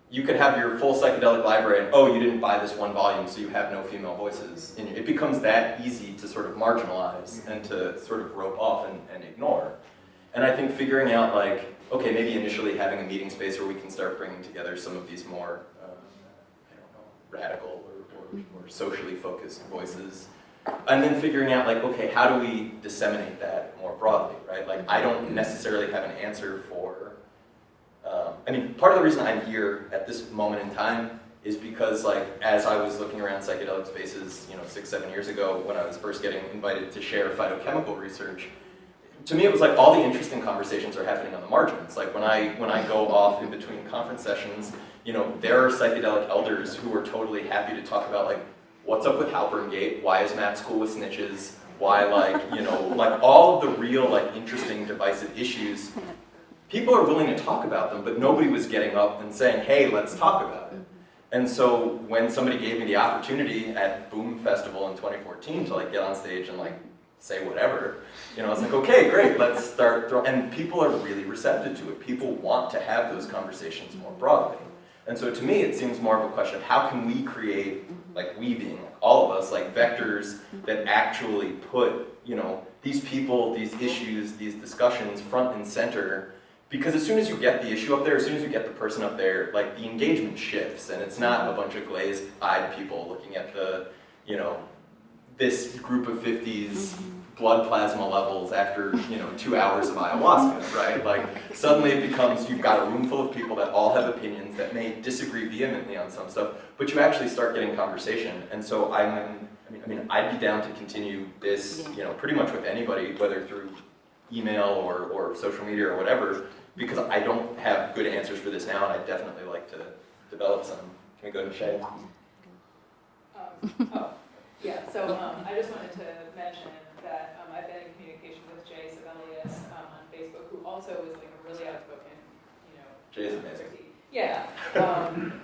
you could have your full psychedelic library and, oh, you didn't buy this one volume, so you have no female voices. And it becomes that easy to sort of marginalize and to sort of rope off and ignore. And I think figuring out, like, okay, maybe initially having a meeting space where we can start bringing together some of these more, I don't know, radical or socially focused voices. And then figuring out, like, okay, how do we disseminate that more broadly, right? Like, I don't necessarily have an answer for, I mean, part of the reason I'm here at this moment in time is because, like, as I was looking around psychedelic spaces, you know, 6-7 years ago, when I was first getting invited to share phytochemical research, to me it was like all the interesting conversations are happening on the margins. Like, when I go off in between conference sessions, you know, there are psychedelic elders who are totally happy to talk about, like, what's up with Halperngate? Why is Matt school with snitches? Why, like, you know, like all of the real, like, interesting, divisive issues, people are willing to talk about them, but nobody was getting up and saying, hey, let's talk about it. And so when somebody gave me the opportunity at Boom Festival in 2014 to, like, get on stage and, like, say whatever, you know, I was like, okay, great, let's start, and people are really receptive to it. People want to have those conversations more broadly. And so to me, it seems more of a question of how can we create, like we being, like all of us, like vectors that actually put, you know, these people, these issues, these discussions front and center. Because as soon as you get the issue up there, as soon as you get the person up there, like the engagement shifts, and it's not a bunch of glazed-eyed people looking at the, you know, this group of 50s blood plasma levels after, you know, 2 hours of ayahuasca, right? Like, suddenly it becomes, you've got a room full of people that all have opinions that may disagree vehemently on some stuff, but you actually start getting conversation. And so I mean, I'd be down to continue this, you know, pretty much with anybody, whether through email or social media or whatever, because I don't have good answers for this now, and I'd definitely like to develop some. Can we go to Shay? Yeah, so I just wanted to mention that I've been in communication with Jay Sibelius on Facebook, who also is like a really outspoken, you know. Jay's amazing. Yeah,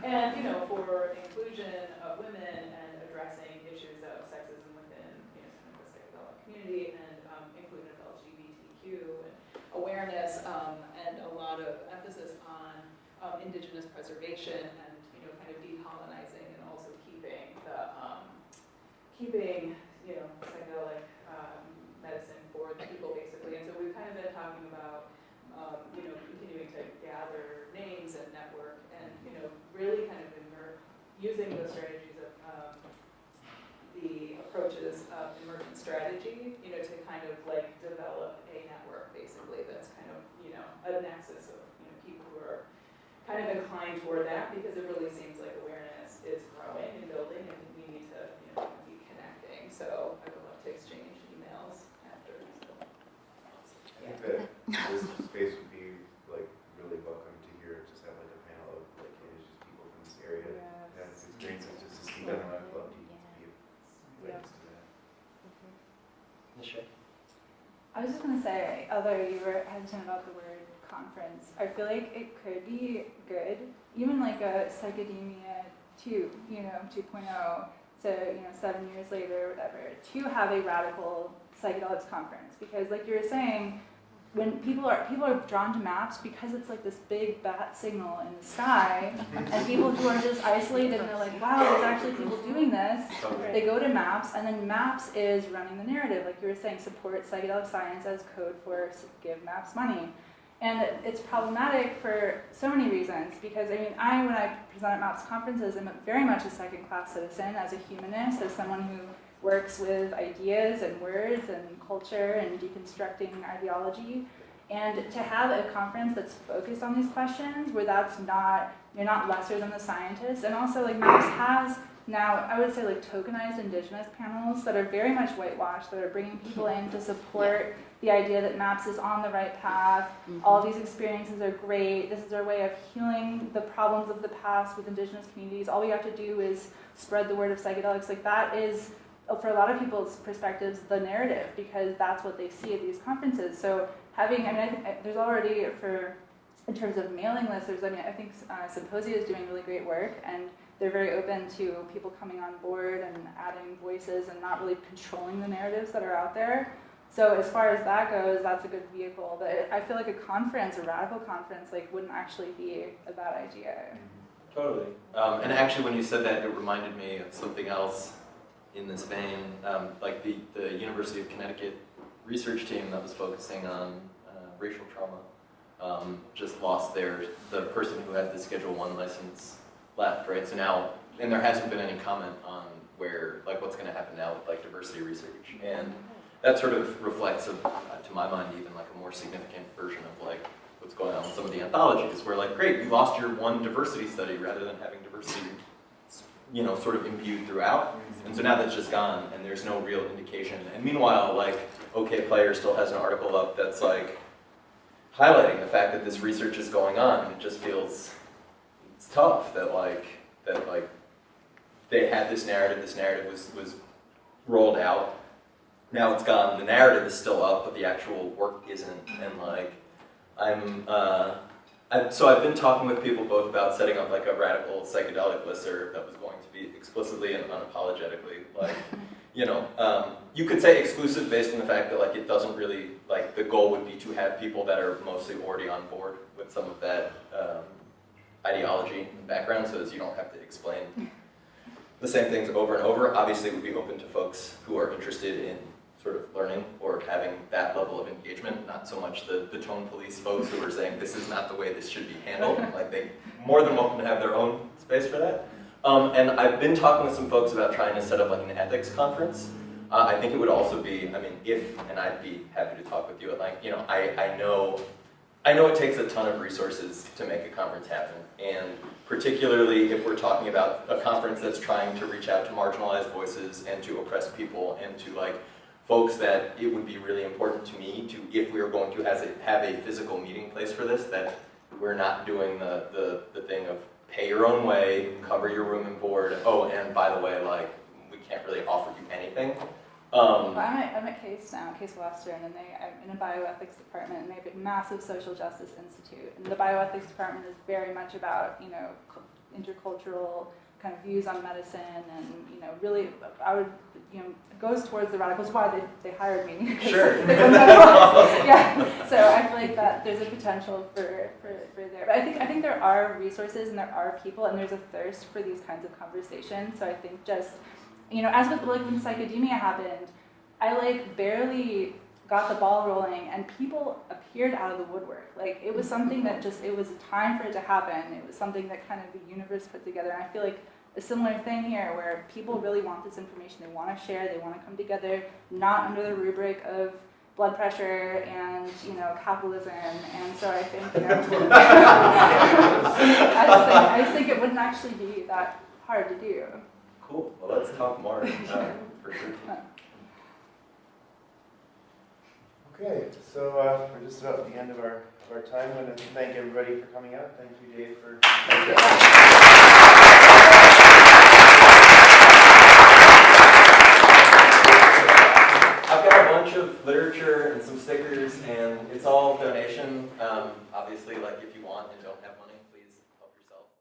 and you know, for inclusion of women and addressing issues of sexism within, you know, kind of the psychedelic community and inclusion of LGBTQ and awareness and a lot of emphasis on Indigenous preservation and, you know, kind of decolonizing and also keeping the you know, psychedelic medicine for the people, basically. And so we've kind of been talking about continuing to gather names and network and, really kind of using those strategies of the approaches of emergent strategy, to kind of like develop a network basically that's kind of, a nexus of, people who are kind of inclined toward that because it really seems like awareness is growing and building and we need to, be connecting. So I would love to exchange emails after. So. I think that this space would be like really welcome to hear, just have like a panel of like Indigenous people from this area. Yes. That has experiences just to speak on our club to be witness to that. Nisha? I was just going to say, although you were hesitant about the word conference, I feel like it could be good, even like a Psychedemia 2, 2.0, so 7 years later or whatever, to have a radical psychedelics conference, because like you were saying, when people are drawn to maps because it's like this big bat signal in the sky, and people who are just isolated and they're like, wow, there's actually people doing this. They go to maps, and then maps is running the narrative, like you were saying, support psychedelic science as code for give maps money. And it's problematic for so many reasons, because when I present at MAPS conferences, I'm very much a second-class citizen as a humanist, as someone who works with ideas and words and culture and deconstructing ideology. And to have a conference that's focused on these questions, where you're not lesser than the scientists, and also like MAPS has now, I would say like tokenized Indigenous panels that are very much whitewashed, that are bringing people in to support the idea that MAPS is on the right path. All these experiences are great. This is our way of healing the problems of the past with Indigenous communities. All we have to do is spread the word of psychedelics. Like that is, for a lot of people's perspectives, the narrative, because that's what they see at these conferences. So having, I think there's already, in terms of mailing lists, I think Symposia is doing really great work, and they're very open to people coming on board and adding voices and not really controlling the narratives that are out there. So as far as that goes, that's a good vehicle. But I feel like a conference, a radical conference, wouldn't actually be a bad idea. Totally. And actually, when you said that, it reminded me of something else in this vein. Like the University of Connecticut research team that was focusing on racial trauma just lost the person who had the Schedule I license left, right? So now, and there hasn't been any comment on what's going to happen now with diversity research. And that sort of reflects, to my mind, even a more significant version of what's going on with some of the anthologies, where great, you lost your one diversity study rather than having diversity, sort of imbued throughout. And so now that's just gone, and there's no real indication. And meanwhile, OK Player still has an article up that's highlighting the fact that this research is going on, and it just feels it's tough that they had this narrative was rolled out. Now it's gone. The narrative is still up, but the actual work isn't. And so I've been talking with people both about setting up a radical psychedelic listserv that was going to be explicitly and unapologetically you could say exclusive based on the fact that it doesn't really the goal would be to have people that are mostly already on board with some of that ideology and background, so as you don't have to explain the same things over and over. Obviously, it would be open to folks who are interested in sort of learning or having that level of engagement, not so much the tone police folks who are saying this is not the way this should be handled. They more than welcome to have their own space for that. And I've been talking with some folks about trying to set up an ethics conference. I think it would also be, and I'd be happy to talk with you at length. I know it takes a ton of resources to make a conference happen, and particularly if we're talking about a conference that's trying to reach out to marginalized voices and to oppressed people and to folks that it would be really important to me if we were going to have a physical meeting place for this, that we're not doing the thing of pay your own way, cover your room and board. Oh, and by the way, we can't really offer you anything. Well, I'm at Case now, Case Western, and I'm in a bioethics department, and they have a massive social justice institute. And the bioethics department is very much about, intercultural kind of views on medicine, and really, I would, it goes towards the radicals. Why they hired me? Sure. Yeah. So I feel like that there's a potential for there. But I think there are resources and there are people, and there's a thirst for these kinds of conversations. So I think just as with when Psychedemia happened, I barely got the ball rolling, and people appeared out of the woodwork. Like, it was something that just, it was time for it to happen. It was something that kind of the universe put together. And I feel like a similar thing here where people really want this information. They want to share, they want to come together, not under the rubric of blood pressure and, you know, capitalism. And so I think, you know, I just think it wouldn't actually be that hard to do. Cool. Well, let's talk more for sure. Okay, so we're just about at the end of our time. I want to thank everybody for coming out. Thank you, Dave, for. I've got a bunch of literature and some stickers, and it's all donation. Obviously, like if you want and don't have